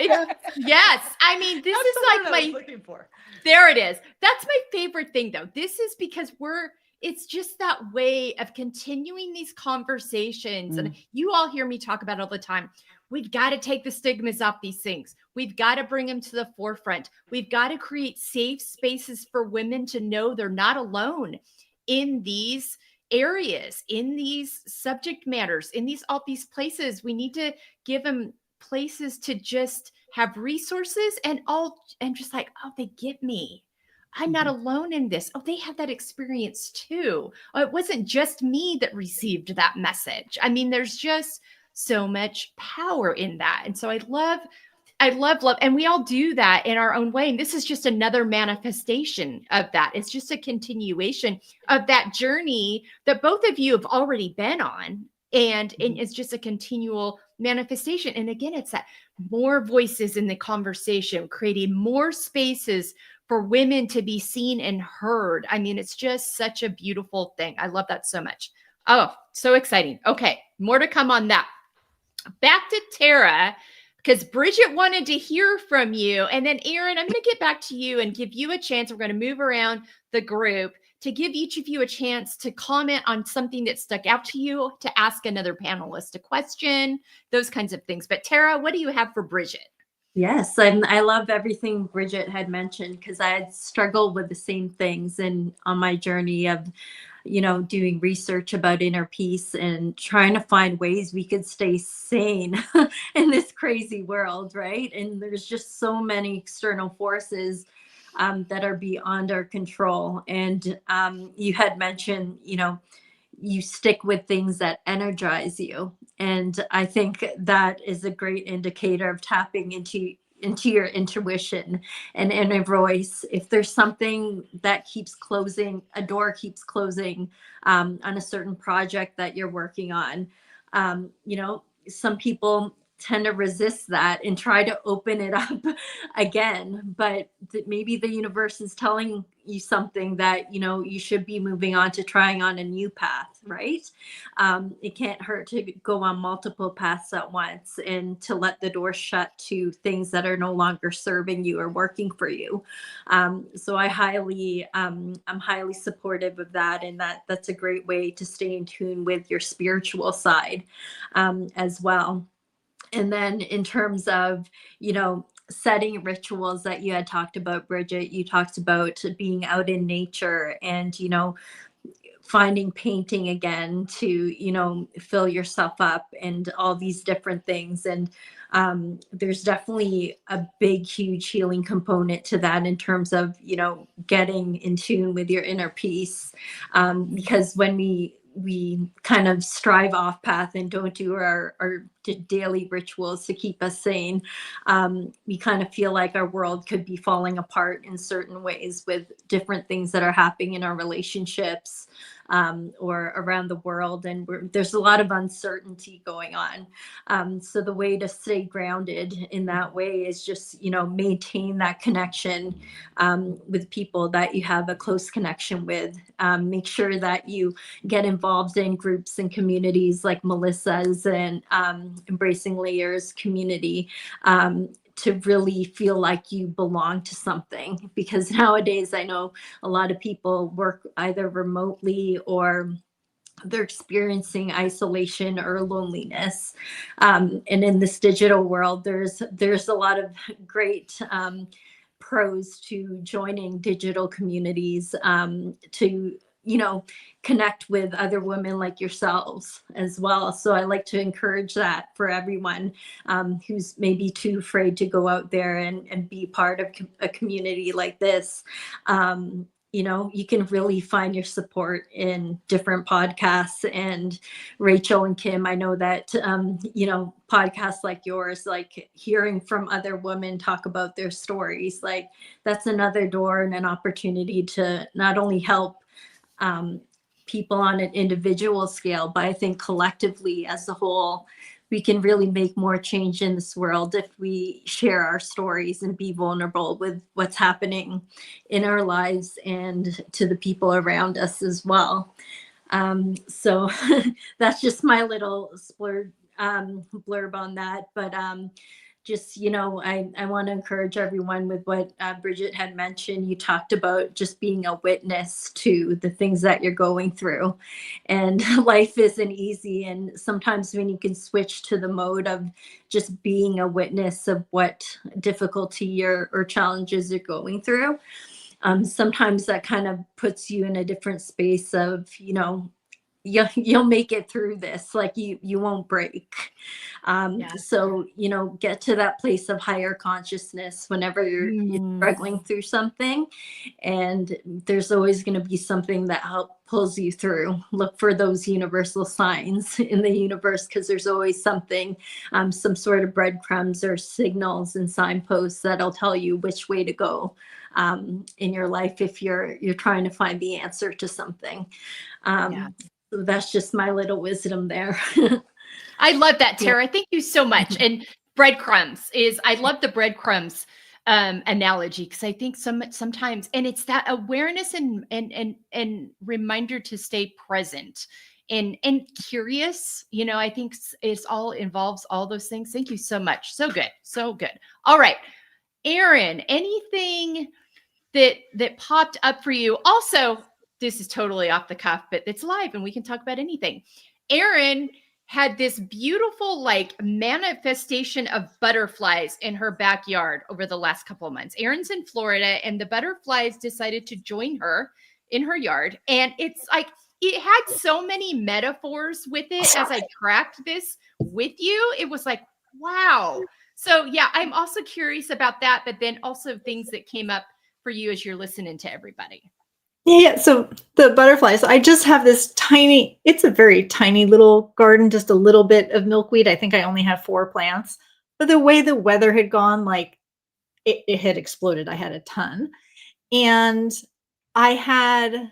Yes. I mean, this is like I was looking for. There it is. That's my favorite thing, though. This is because it's just that way of continuing these conversations. And you all hear me talk about it all the time. We've got to take the stigmas off these things. We've got to bring them to the forefront. We've got to create safe spaces for women to know they're not alone in these areas, in these subject matters, in all these places. We need to give them places to just have resources and just like, oh, they get me. I'm not alone in this. Oh, they have that experience too. Oh, it wasn't just me that received that message. I mean, there's just so much power in that. And so I love, and we all do that in our own way. And this is just another manifestation of that. It's just a continuation of that journey that both of you have already been on. And it's just a continual manifestation. And again, it's that more voices in the conversation, creating more spaces for women to be seen and heard. I mean, it's just such a beautiful thing. I love that so much. Oh, so exciting. Okay, more to come on that. Back to Tara, because Bridget wanted to hear from you. And then Erin, I'm going to get back to you and give you a chance. We're going to move around the group to give each of you a chance to comment on something that stuck out to you, to ask another panelist a question, those kinds of things. But Tara, what do you have for Bridget? Yes, and I love everything Bridget had mentioned, because I had struggled with the same things and on my journey of, doing research about inner peace and trying to find ways we could stay sane in this crazy world, right? And there's just so many external forces that are beyond our control. And you had mentioned, you stick with things that energize you. And I think that is a great indicator of tapping into your intuition and inner voice. If there's something that keeps closing, a door keeps closing on a certain project that you're working on, some people tend to resist that and try to open it up again, but maybe the universe is telling you something that you should be moving on to trying on a new path, right? It can't hurt to go on multiple paths at once and to let the door shut to things that are no longer serving you or working for you. So I'm highly supportive of that, and that's a great way to stay in tune with your spiritual side as well. And then in terms of, setting rituals that you had talked about, Bridget, you talked about being out in nature and, finding painting again to, fill yourself up and all these different things. And there's definitely a big, huge healing component to that in terms of, getting in tune with your inner peace. Because when we kind of strive off path and don't do our daily rituals to keep us sane, we kind of feel like our world could be falling apart in certain ways with different things that are happening in our relationships or around the world. And there's a lot of uncertainty going on. So the way to stay grounded in that way is just, maintain that connection with people that you have a close connection with. Make sure that you get involved in groups and communities like Melissa's and Embracing Layers community to really feel like you belong to something. Because nowadays I know a lot of people work either remotely or they're experiencing isolation or loneliness. And in this digital world, there's a lot of great pros to joining digital communities to connect with other women like yourselves as well. So I like to encourage that for everyone who's maybe too afraid to go out there and be part of a community like this. You can really find your support in different podcasts. And Rachel and Kim, I know that, podcasts like yours, like hearing from other women talk about their stories, like that's another door and an opportunity to not only help people on an individual scale, but I think collectively as a whole, we can really make more change in this world if we share our stories and be vulnerable with what's happening in our lives and to the people around us as well. So that's just my little blurb on that. But just, I want to encourage everyone with what Bridget had mentioned. You talked about just being a witness to the things that you're going through. And life isn't easy. And sometimes when you can switch to the mode of just being a witness of what difficulty or challenges you're going through, sometimes that kind of puts you in a different space of, you'll make it through this. Like you won't break. So, you know, get to that place of higher consciousness whenever you're struggling through something. And there's always going to be something that pulls you through. Look for those universal signs in the universe, because there's always something, some sort of breadcrumbs or signals and signposts that'll tell you which way to go in your life if you're trying to find the answer to something. So that's just my little wisdom there. I love that, Tara. Thank you so much. And breadcrumbs I love the breadcrumbs analogy, because I think sometimes, and it's that awareness and reminder to stay present and curious. You know, I think it's all involves all those things. Thank you so much. So good. So good. All right. Erin, anything that popped up for you? Also, this is totally off the cuff, but it's live and we can talk about anything. Erin had this beautiful like manifestation of butterflies in her backyard over the last couple of months. Erin's in Florida and the butterflies decided to join her in her yard. And it's like, it had so many metaphors with it as I tracked this with you. It was like, wow. So yeah, I'm also curious about that, but then also things that came up for you as you're listening to everybody. Yeah. So the butterflies, I just have this tiny, it's a very tiny little garden, just a little bit of milkweed. I think I only have 4 plants, but the way the weather had gone, like it had exploded. I had a ton. And I had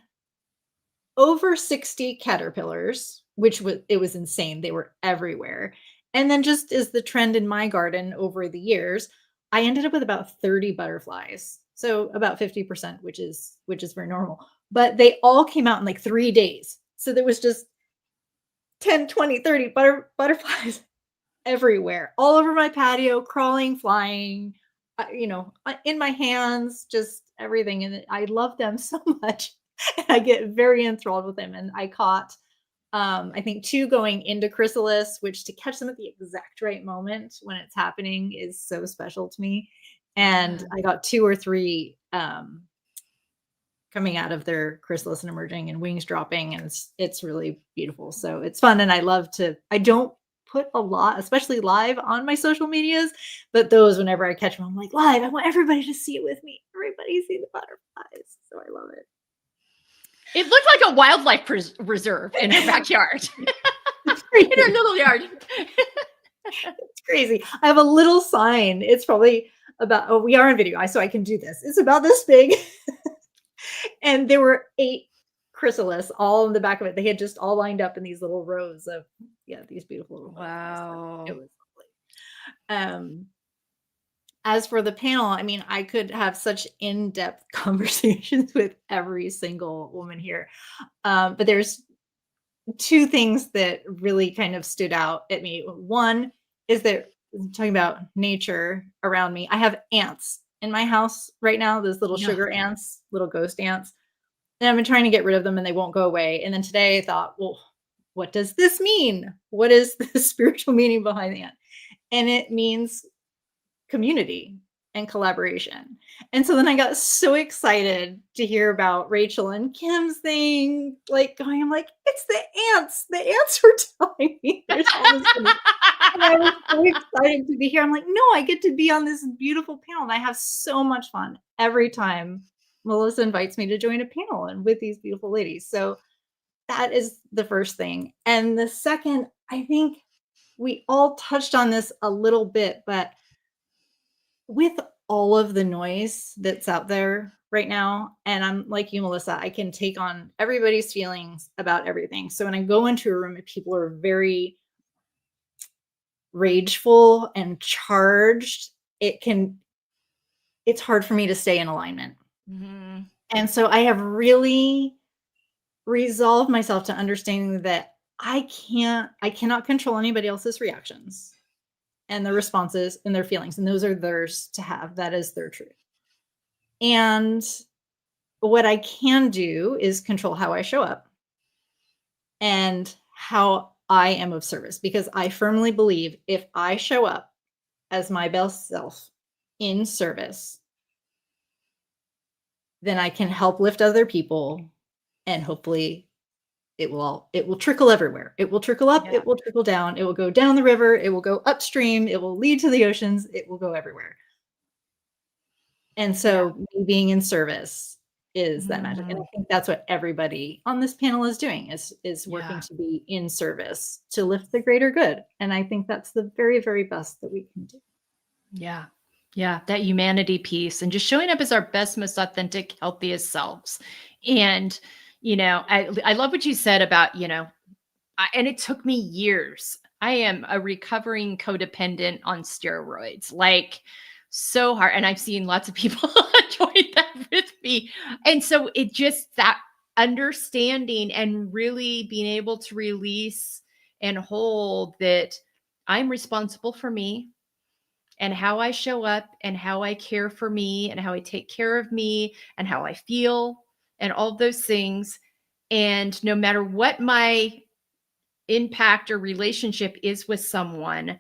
over 60 caterpillars, it was insane. They were everywhere. And then just as the trend in my garden over the years, I ended up with about 30 butterflies. So about 50%, which is very normal. But they all came out in like 3 days. So there was just 10, 20, 30 butterflies everywhere, all over my patio, crawling, flying, in my hands, just everything. And I love them so much. And I get very enthralled with them. And I caught, I think 2 going into chrysalis, which to catch them at the exact right moment when it's happening is so special to me. And I got 2 or 3 coming out of their chrysalis and emerging and wings dropping. And it's really beautiful. So it's fun. And I don't put a lot, especially live, on my social medias, but those, whenever I catch them, I'm like, live, I want everybody to see it with me. Everybody see the butterflies. So I love it. It looked like a wildlife reserve in her backyard. In her little yard. It's crazy. I have a little sign. It's probably about, we are on video, so I can do this. It's about this big. And there were 8 chrysalis all in the back of it. They had just all lined up in these little rows of, these beautiful little wow. It was lovely. As for the panel, I mean, I could have such in-depth conversations with every single woman here. But there's 2 things that really kind of stood out at me. One is that, talking about nature around me, I have ants in my house right now, those little sugar ants, little ghost ants. And I've been trying to get rid of them and they won't go away. And then today I thought, well, what does this mean? What is the spiritual meaning behind the ant? And it means community and collaboration. And so then I got so excited to hear about Rachel and Kim's thing, I'm like, it's the ants. The ants were telling me there's all this. And I was so excited to be here. I'm like, no, I get to be on this beautiful panel. And I have so much fun every time Melissa invites me to join a panel and with these beautiful ladies. So that is the first thing. And the second, I think we all touched on this a little bit, but with all of the noise that's out there right now, and I'm like you, Melissa, I can take on everybody's feelings about everything. So when I go into a room and people are very rageful and charged, it's hard for me to stay in alignment. Mm-hmm. And so I have really resolved myself to understanding that I cannot control anybody else's reactions and their responses and their feelings. And those are theirs to have. That is their truth. And what I can do is control how I show up and how I am of service, because I firmly believe if I show up as my best self in service, then I can help lift other people and hopefully it will trickle everywhere. It will trickle up, Yeah. it will trickle down, it will go down the river, it will go upstream, it will lead to the oceans, it will go everywhere. And so me being in service is that magic. And I think that's what everybody on this panel is doing, is working to be in service to lift the greater good. And I think that's the very, very best that we can do. Yeah. Yeah. That humanity piece and just showing up as our best, most authentic, healthiest selves. And, you know, I love what you said about, you know, and it took me years. I am a recovering codependent on steroids, like so hard. And I've seen lots of people join that with me. And so it just, that understanding and really being able to release and hold that I'm responsible for me and how I show up and how I care for me and how I take care of me and how I feel and all of those things. And no matter what my impact or relationship is with someone,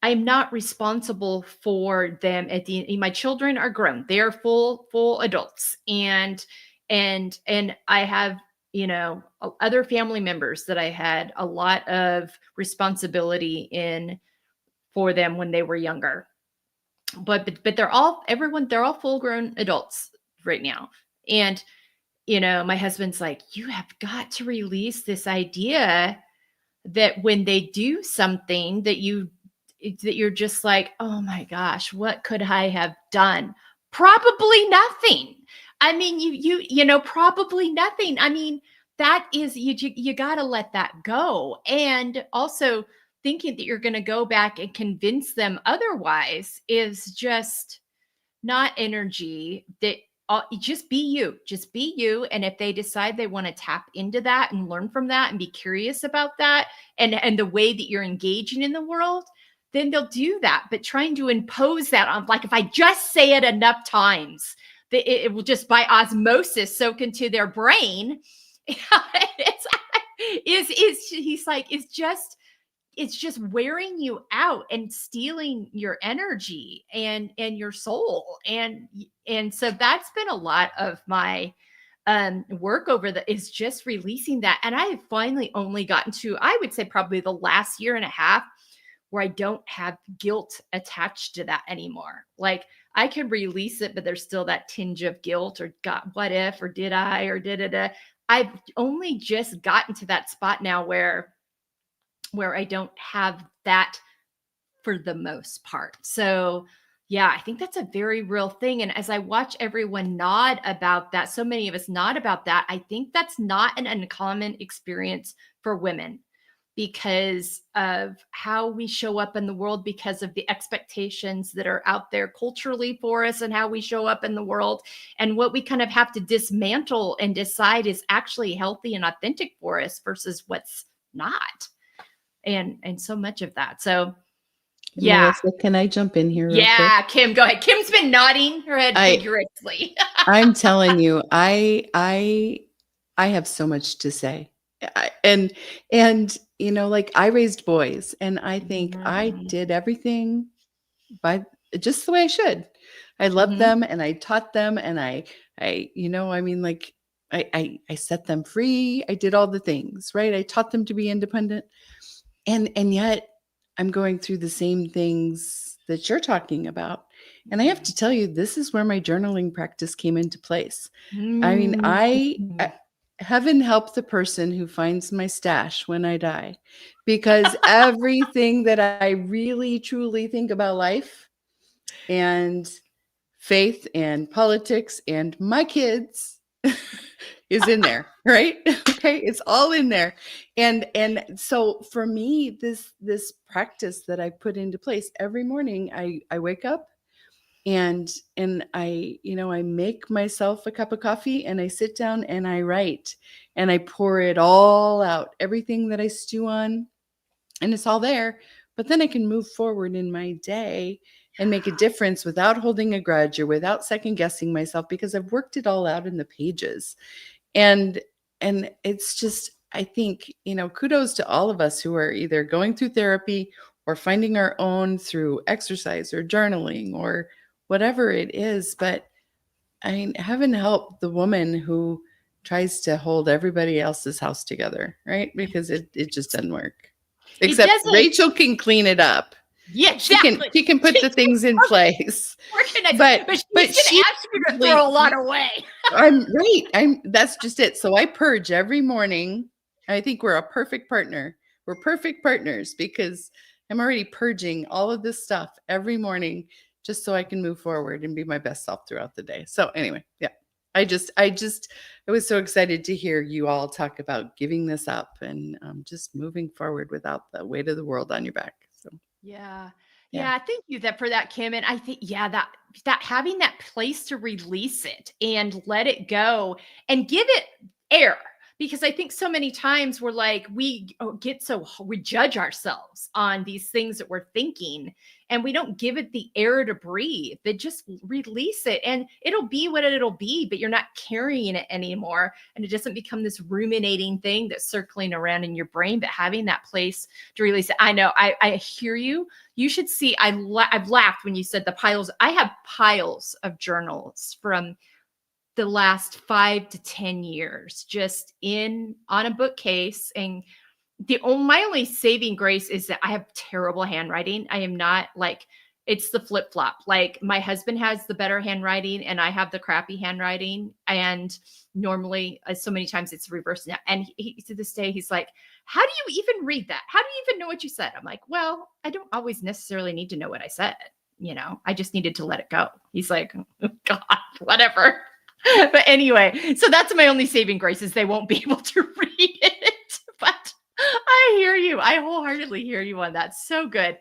I'm not responsible for them at the end. My children are grown. They are full adults. And I have, you know, other family members that I had a lot of responsibility in for them when they were younger. But they're all full grown adults right now. And, you know, my husband's like, you have got to release this idea that when they do something that you're just like, oh my gosh, what could I have done? Probably nothing. I mean, you know, probably nothing. I mean, that is, you got to let that go. And also thinking that you're going to go back and convince them otherwise is just not energy. That just be you. And if they decide they want to tap into that and learn from that and be curious about that and the way that you're engaging in the world, then they'll do that. But trying to impose that on, like, if I just say it enough times, it will just by osmosis soak into their brain. He's like, it's just wearing you out and stealing your energy and your soul. And so that's been a lot of my work is just releasing that. And I have finally only gotten to, I would say probably the last year and a half, where I don't have guilt attached to that anymore. Like, I can release it, but there's still that tinge of guilt or God, what if, or did I, or da-da-da. I've only just gotten to that spot now where I don't have that for the most part. So yeah, I think that's a very real thing. And as I watch everyone nod about that, so many of us nod about that, I think that's not an uncommon experience for women because of how we show up in the world, because of the expectations that are out there culturally for us and how we show up in the world, and what we kind of have to dismantle and decide is actually healthy and authentic for us versus what's not. And so much of that. So yeah. Melissa, can I jump in here? Yeah, Kim, go ahead. Kim's been nodding her head vigorously. I'm telling you, I have so much to say. And you know, like, I raised boys, and I think I did everything by just the way I should. I loved them, and I taught them, and I you know, I mean, like, I set them free. I did all the things, right? I taught them to be independent. And yet I'm going through the same things that you're talking about. And I have to tell you, this is where my journaling practice came into place. I mean, heaven help the person who finds my stash when I die, because everything that I really, truly think about life and faith and politics and my kids is in there, right? Okay, it's all in there. And so for me, this practice that I put into place every morning, I wake up and I, you know, I make myself a cup of coffee and I sit down and I write and I pour it all out, everything that I stew on, and it's all there. But then I can move forward in my day and make a difference without holding a grudge or without second guessing myself, because I've worked it all out in the pages. And it's just, I think, you know, kudos to all of us who are either going through therapy or finding our own through exercise or journaling or whatever it is. But I mean, heaven help the woman who tries to hold everybody else's house together, right? Because it just doesn't work. Except Rachel can clean it up. Yeah, exactly. She can put the things in place. But she's going to ask you to throw a lot away. That's just it. So I purge every morning. I think we're a perfect partner. We're perfect partners because I'm already purging all of this stuff every morning just so I can move forward and be my best self throughout the day. So anyway, yeah. I was so excited to hear you all talk about giving this up and just moving forward without the weight of the world on your back. So yeah. Thank you for that, Kim. And I think, that having that place to release it and let it go and give it air. Because I think so many times we're like, we judge ourselves on these things that we're thinking and we don't give it the air to breathe. They just release it and it'll be what it'll be, but you're not carrying it anymore. And it doesn't become this ruminating thing that's circling around in your brain, but having that place to release it. I know, I hear you. You should see, I've laughed when you said the piles. I have piles of journals from the last 5 to 10 years just on a bookcase. And my only saving grace is that I have terrible handwriting. I am not like, it's the flip flop. Like my husband has the better handwriting and I have the crappy handwriting. And normally so many times it's reversed now. And he to this day, he's like, how do you even read that? How do you even know what you said? I'm like, well, I don't always necessarily need to know what I said. I just needed to let it go. He's like, oh, God, whatever. But anyway, so that's my only saving grace is they won't be able to read it. But I hear you. I wholeheartedly hear you on that. So good.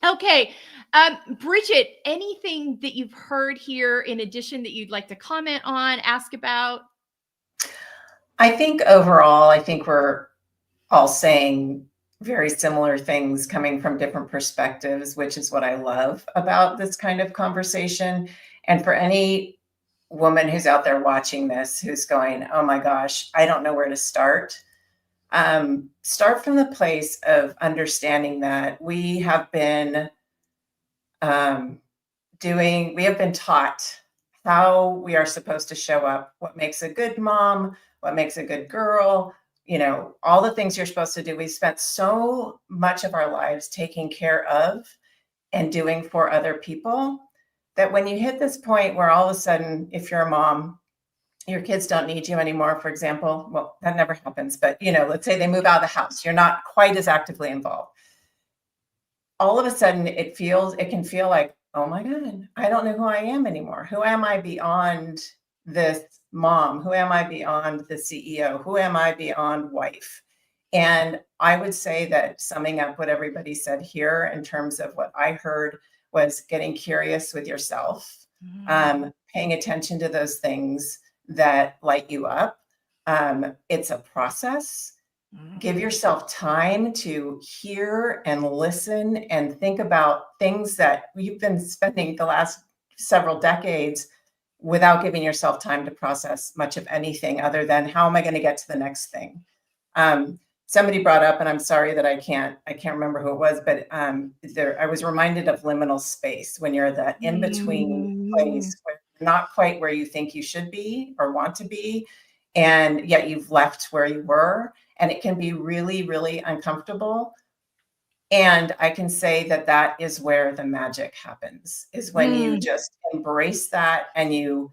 Okay. Bridget, anything that you've heard here in addition that you'd like to comment on, ask about? I think overall, we're all saying very similar things coming from different perspectives, which is what I love about this kind of conversation. And for any woman who's out there watching this, who's going, oh my gosh, I don't know where to start. Start from the place of understanding that we have been taught how we are supposed to show up, what makes a good mom, what makes a good girl, all the things you're supposed to do. We spent so much of our lives taking care of and doing for other people that when you hit this point where all of a sudden, if you're a mom, your kids don't need you anymore, for example, well, that never happens, but let's say they move out of the house, you're not quite as actively involved. All of a sudden it can feel like, oh my God, I don't know who I am anymore. Who am I beyond this mom? Who am I beyond the CEO? Who am I beyond wife? And I would say that summing up what everybody said here in terms of what I heard was getting curious with yourself, paying attention to those things that light you up. It's a process. Give yourself time to hear and listen and think about things that you've been spending the last several decades without giving yourself time to process much of anything other than how am I going to get to the next thing? Somebody brought up, and I'm sorry that I can't remember who it was, but I was reminded of liminal space when you're that in-between place, where you're not quite where you think you should be or want to be, and yet you've left where you were, and it can be really, really uncomfortable. And I can say that is where the magic happens, is when you just embrace that and you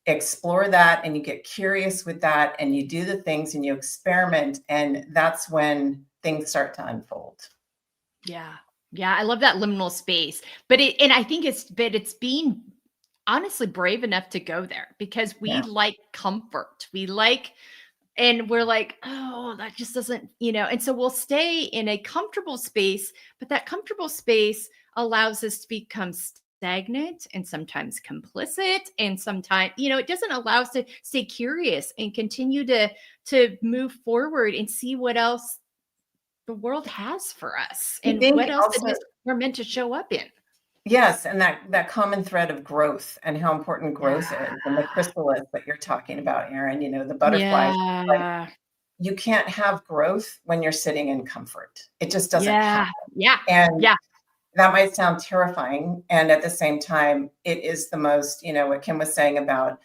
explore that and you get curious with that and you do the things and you experiment, and that's when things start to unfold. Yeah. I love that liminal space, but I think it's being honestly brave enough to go there because we like comfort. And we're like, oh, that just doesn't, and so we'll stay in a comfortable space, but that comfortable space allows us to become stagnant and sometimes complicit. And sometimes, it doesn't allow us to stay curious and continue to move forward and see what else the world has for us and what else we're meant to show up in. Yes. And that common thread of growth and how important growth is, and the chrysalis that you're talking about, Erin, the butterflies. Like, you can't have growth when you're sitting in comfort. It just doesn't happen. And that might sound terrifying. And at the same time, it is the most, what Kim was saying about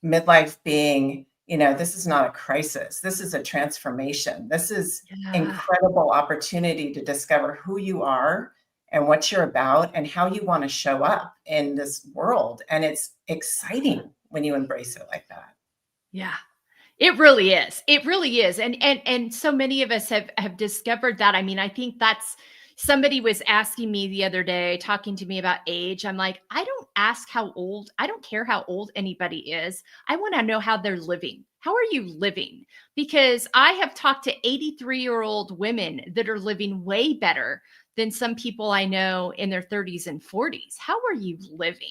midlife being, this is not a crisis. This is a transformation. This is Yeah. incredible opportunity to discover who you are and what you're about and how you want to show up in this world. And it's exciting when you embrace it like that. Yeah. It really is. It really is. And so many of us have discovered that. I mean, I think that's somebody was asking me the other day, talking to me about age. I'm like, I don't ask how old, I don't care how old anybody is. I want to know how they're living. How are you living? Because I have talked to 83-year-old women that are living way better than some people I know in their 30s and 40s. How are you living?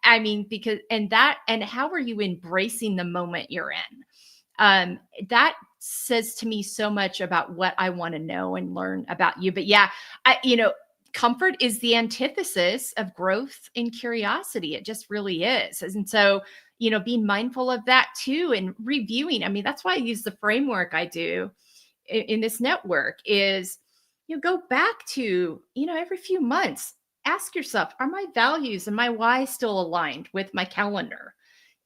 I mean, and how are you embracing the moment you're in? That says to me so much about what I want to know and learn about you. But yeah, comfort is the antithesis of growth and curiosity. It just really is. And so, being mindful of that too, and reviewing. I mean, that's why I use the framework I do in this network is, go back to, every few months, ask yourself, are my values and my why still aligned with my calendar?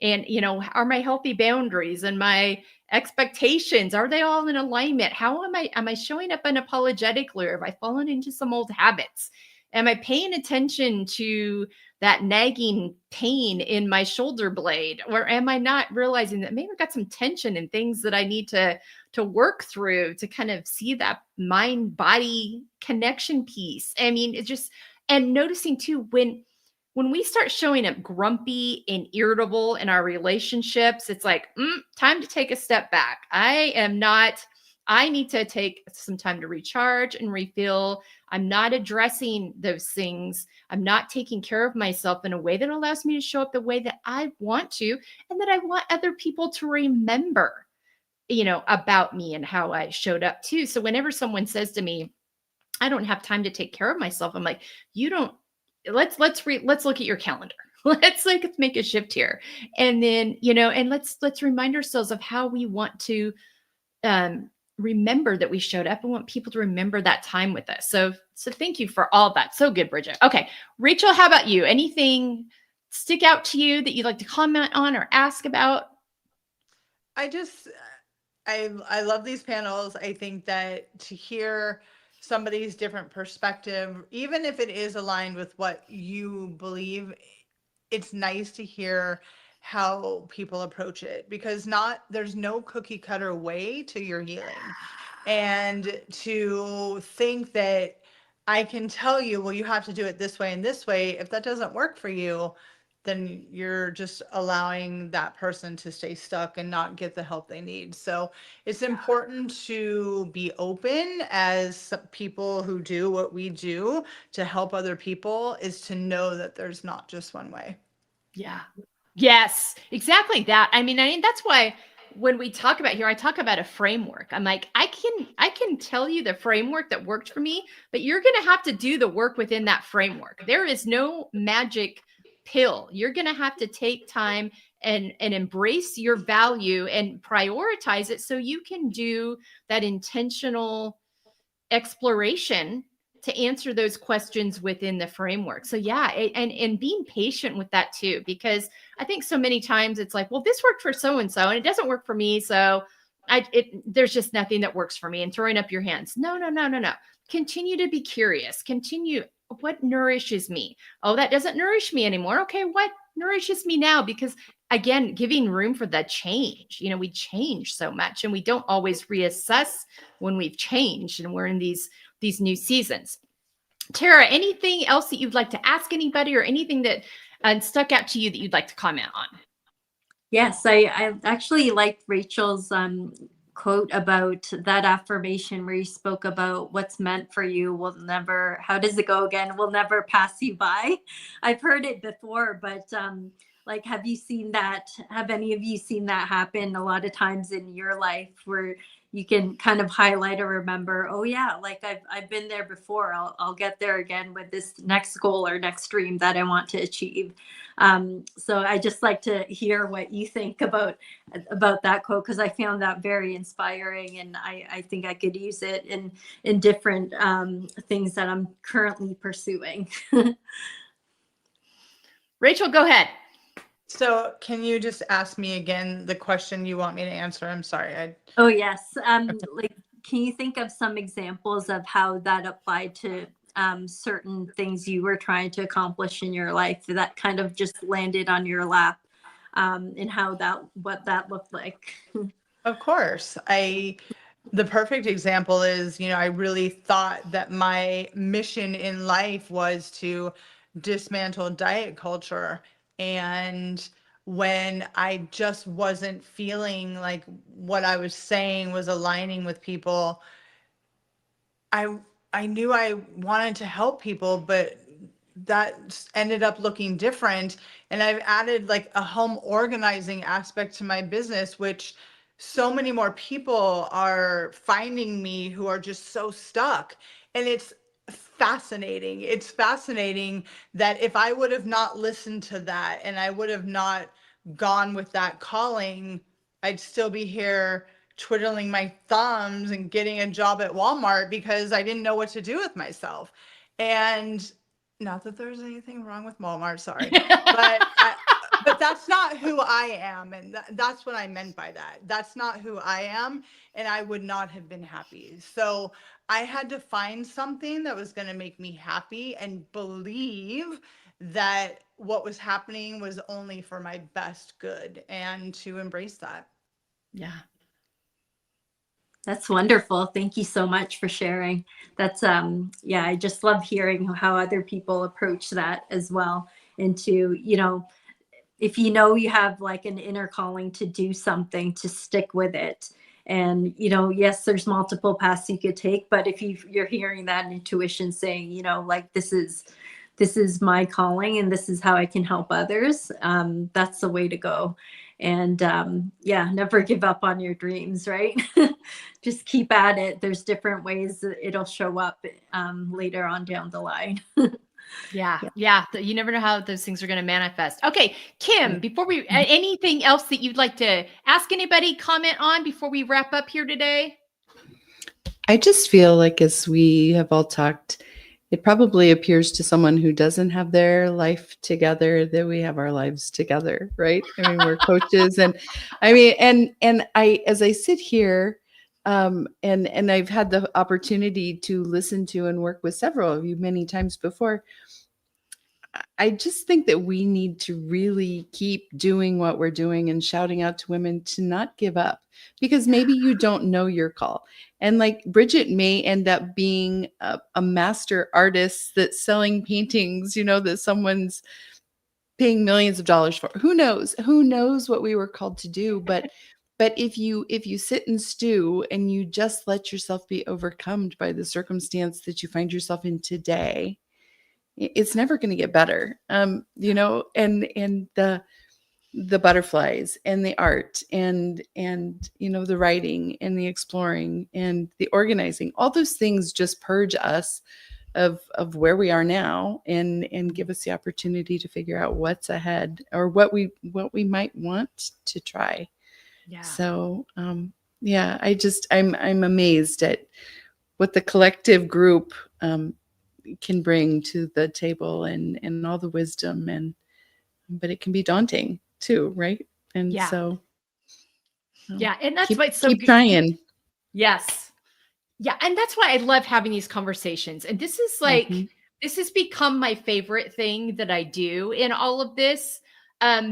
And, are my healthy boundaries and my expectations, are they all in alignment? How am I showing up unapologetically, or have I fallen into some old habits? Am I paying attention to that nagging pain in my shoulder blade? Or am I not realizing that maybe I've got some tension and things that I need to work through to kind of see that mind body connection piece? I mean, it's just, and noticing too, when we start showing up grumpy and irritable in our relationships, it's like, time to take a step back. I need to take some time to recharge and refill. I'm not addressing those things. I'm not taking care of myself in a way that allows me to show up the way that I want to, and that I want other people to remember, about me and how I showed up too. So whenever someone says to me, I don't have time to take care of myself, I'm like, let's look at your calendar. Let's make a shift here. And then, and let's remind ourselves of how we want to remember that we showed up and want people to remember that time with us. So thank you for all of that. So good, Bridget. Okay. Rachel, how about you? Anything stick out to you that you'd like to comment on or ask about? I love these panels. I think that to hear somebody's different perspective, even if it is aligned with what you believe, it's nice to hear how people approach it, because there's no cookie cutter way to your healing. And to think that I can tell you, well, you have to do it this way and this way, if that doesn't work for you, then you're just allowing that person to stay stuck and not get the help they need. So it's important to be open as people who do what we do to help other people, is to know that there's not just one way. Yeah. Yes, exactly that. I mean, that's why when we talk about here, I talk about a framework. I'm like, I can tell you the framework that worked for me, but you're going to have to do the work within that framework. There is no magic pill. You're going to have to take time and embrace your value and prioritize it so you can do that intentional exploration to answer those questions within the framework. So yeah, and being patient with that too, because I think so many times it's like, well, this worked for so-and-so and it doesn't work for me. So there's just nothing that works for me, and throwing up your hands. No. Continue to be curious. Continue. What nourishes me? Oh, that doesn't nourish me anymore. Okay. What nourishes me now? Because again, giving room for the change, we change so much and we don't always reassess when we've changed and we're in these new seasons. Tara, anything else that you'd like to ask anybody, or anything that stuck out to you that you'd like to comment on? Yes, I actually liked Rachel's quote about that affirmation where you spoke about what's meant for you will never, how does it go again? Will never pass you by. I've heard it before, but have you seen that? Have any of you seen that happen a lot of times in your life, where you can kind of highlight or remember, oh yeah, I've been there before. I'll get there again with this next goal or next dream that I want to achieve. So I just like to hear what you think about that quote, because I found that very inspiring, and I think I could use it in different things that I'm currently pursuing. Rachel, go ahead. So can you just ask me again the question you want me to answer? I'm sorry. Oh, yes. Like, can you think of some examples of how that applied to certain things you were trying to accomplish in your life that kind of just landed on your lap, and what that looked like? Of course. The perfect example is, I really thought that my mission in life was to dismantle diet culture. And when I just wasn't feeling like what I was saying was aligning with people, I I knew I wanted to help people, but that ended up looking different. And I've added like a home organizing aspect to my business, which so many more people are finding me who are just so stuck. And it's fascinating. It's fascinating that if I would have not listened to that and I would have not gone with that calling, I'd still be here twiddling my thumbs and getting a job at Walmart because I didn't know what to do with myself. And not that there's anything wrong with Walmart, sorry, but that's not who I am, and that's what I meant by that. That's not who I am, and I would not have been happy. So I had to find something that was going to make me happy and believe that what was happening was only for my best good, and to embrace that. Yeah. That's wonderful. Thank you so much for sharing. That's yeah, I just love hearing how other people approach that as well. And to, if you have like an inner calling to do something, to stick with it. And, yes, there's multiple paths you could take, but if you're hearing that intuition saying, like this is my calling and this is how I can help others, that's the way to go. And yeah, never give up on your dreams, right? Just keep at it. There's different ways that it'll show up later on down the line. Yeah. You never know how those things are going to manifest. Okay, Kim, before anything else that you'd like to ask anybody, comment on before we wrap up here today? I just feel like as we have all talked, it probably appears to someone who doesn't have their life together that we have our lives together, right? I mean, we're coaches, and I mean, and I, as I sit here, and I've had the opportunity to listen to and work with several of you many times before. I just think that we need to really keep doing what we're doing and shouting out to women to not give up, because maybe you don't know your call. And like Bridget may end up being a master artist that's selling paintings, that someone's paying millions of dollars for. Who knows what we were called to do. But if you sit and stew and you just let yourself be overcome by the circumstance that you find yourself in today, it's never going to get better. And the butterflies and the art and the writing and the exploring and the organizing, all those things just purge us of where we are now and give us the opportunity to figure out what's ahead or what we might want to try. Yeah. So yeah, I'm amazed at what the collective group can bring to the table and all the wisdom, but it can be daunting too, right? And Yeah. so yeah, and that's why it's so keep good. trying. Yes. Yeah, and that's why I love having these conversations. And this is like this has become my favorite thing that I do in all of this,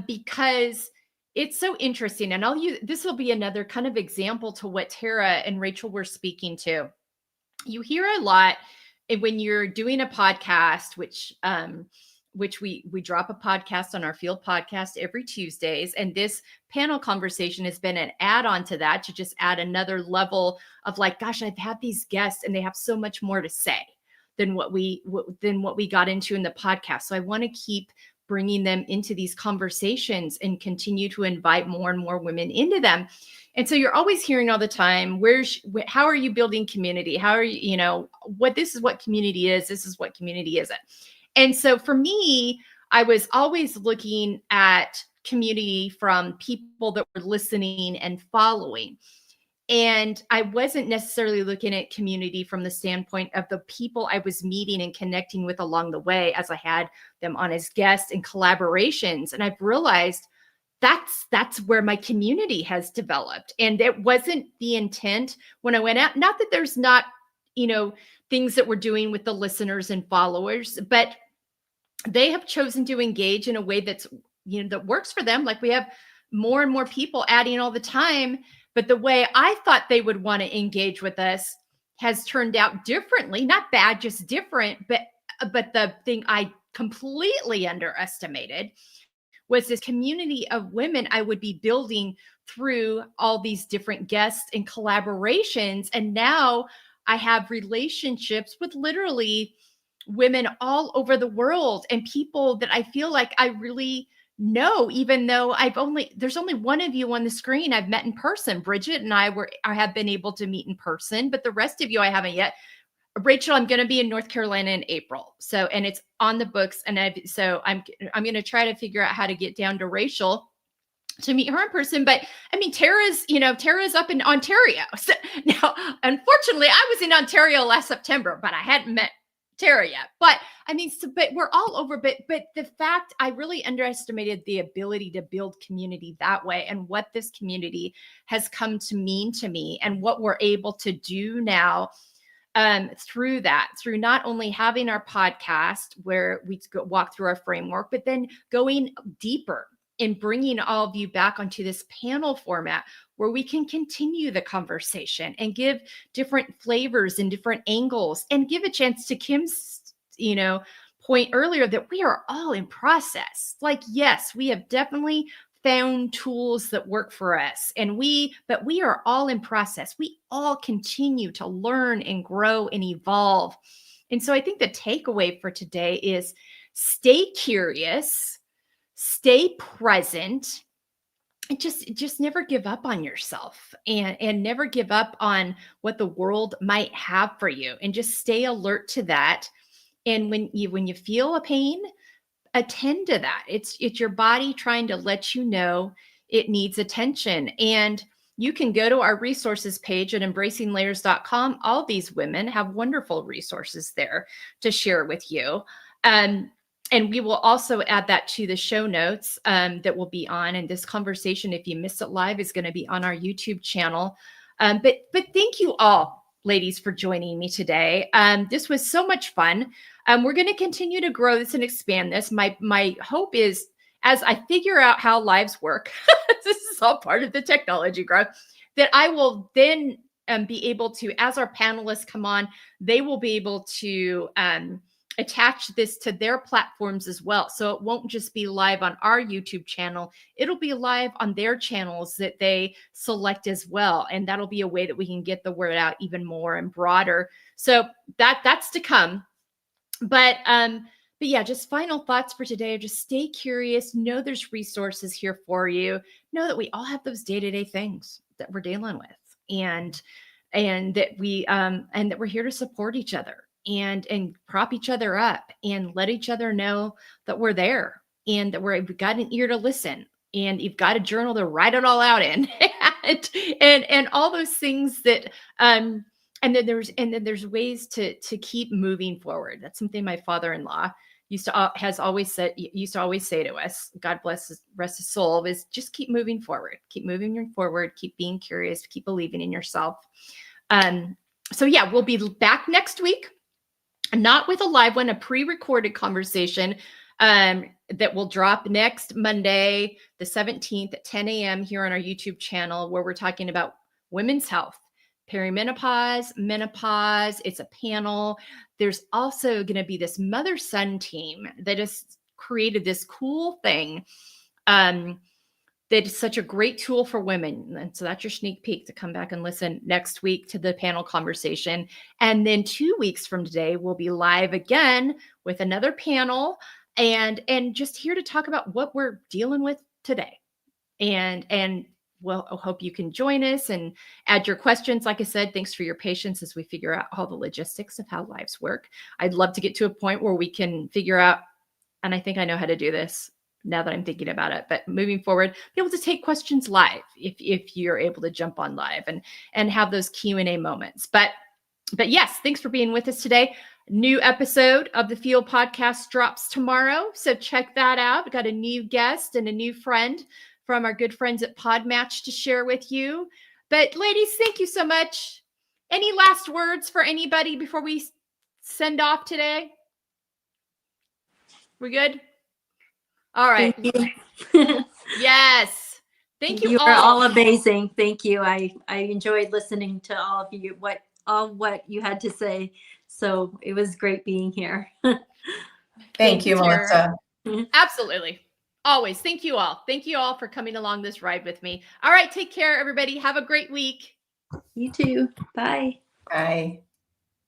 because it's so interesting. And this will be another kind of example to what Tara and Rachel were speaking to. You hear a lot when you're doing a podcast, which we drop a podcast on our field podcast every Tuesdays. And this panel conversation has been an add-on to that, to just add another level of like, gosh, I've had these guests and they have so much more to say than what we got into in the podcast. So I want to keep bringing them into these conversations and continue to invite more and more women into them. And so you're always hearing all the time, how are you building community? How are you, this is what community is. This is what community isn't. And so for me, I was always looking at community from people that were listening and following. And I wasn't necessarily looking at community from the standpoint of the people I was meeting and connecting with along the way as I had them on as guests and collaborations. And I've realized that's where my community has developed. And it wasn't the intent when I went out. Not that there's not, things that we're doing with the listeners and followers, but they have chosen to engage in a way that's, that works for them. Like we have more and more people adding all the time. But the way I thought they would want to engage with us has turned out differently. Not bad, just different. But the thing I completely underestimated was this community of women I would be building through all these different guests and collaborations. And now I have relationships with literally women all over the world and people that I feel like I really know, even though there's only one of you on the screen I've met in person. Bridget and I have been able to meet in person, but the rest of you I haven't yet. Rachel, I'm going to be in North Carolina in April. So, and it's on the books. And I'm going to try to figure out how to get down to Rachel to meet her in person. But I mean, Tara's up in Ontario. So now, unfortunately, I was in Ontario last September, but I hadn't met Tara yet. But I mean, but we're all over. But the fact I really underestimated the ability to build community that way and what this community has come to mean to me and what we're able to do now through not only having our podcast where we walk through our framework, but then going deeper and bringing all of you back onto this panel format where we can continue the conversation and give different flavors and different angles and give a chance to Kim's, point earlier that we are all in process. Like, yes, we have definitely found tools that work for us. But we are all in process. We all continue to learn and grow and evolve. And so I think the takeaway for today is stay curious, stay present, and just never give up on yourself and never give up on what the world might have for you, and just stay alert to that. And when you feel a pain, attend to that. It's your body trying to let you know it needs attention. And you can go to our resources page at embracinglayers.com. All these women have wonderful resources there to share with you. And we will also add that to the show notes that will be on. And this conversation, if you miss it live, is going to be on our YouTube channel. But thank you all, ladies, for joining me today. This was so much fun. We're going to continue to grow this and expand this. My hope is, as I figure out how lives work, this is all part of the technology growth, that I will then be able to, as our panelists come on, they will be able to attach this to their platforms as well. So it won't just be live on our YouTube channel. It'll be live on their channels that they select as well. And that'll be a way that we can get the word out even more and broader. So that's to come. But yeah, just final thoughts for today. Just stay curious. Know there's resources here for you. Know that we all have those day-to-day things that we're dealing with, and that we're here to support each other and prop each other up and let each other know that we're there and that we've got an ear to listen and you've got a journal to write it all out in and all those things that and then there's ways to keep moving forward. That's something my father-in-law used to always say to us, God rest his soul, is just keep moving forward, keep being curious, keep believing in yourself. So yeah, we'll be back next week, not with a live one, a pre-recorded conversation that will drop next Monday, the 17th at 10 a.m. here on our YouTube channel, where we're talking about women's health, perimenopause, menopause. It's a panel. There's also going to be this mother-son team that has created this cool thing that is such a great tool for women. And so that's your sneak peek to come back and listen next week to the panel conversation. And then 2 weeks from today, we'll be live again with another panel and just here to talk about what we're dealing with today. And well, I hope you can join us and add your questions. Like I said, thanks for your patience as we figure out all the logistics of how lives work. I'd love to get to a point where we can figure out, and I think I know how to do this, now that I'm thinking about it. But moving forward, be able to take questions live if you're able to jump on live and have those Q&A moments. But yes, thanks for being with us today. New episode of the Feel Podcast drops tomorrow, so check that out. We've got a new guest and a new friend from our good friends at Podmatch to share with you. But ladies, thank you so much. Any last words for anybody before we send off today? We good? All right. Thank you. Yes. Thank you You all. are all amazing. Thank you. I enjoyed listening to all of you, what you had to say. So it was great being here. Thank you, dear. Melissa. Absolutely. Always. Thank you all. Thank you all for coming along this ride with me. All right. Take care, everybody. Have a great week. You too. Bye. Bye.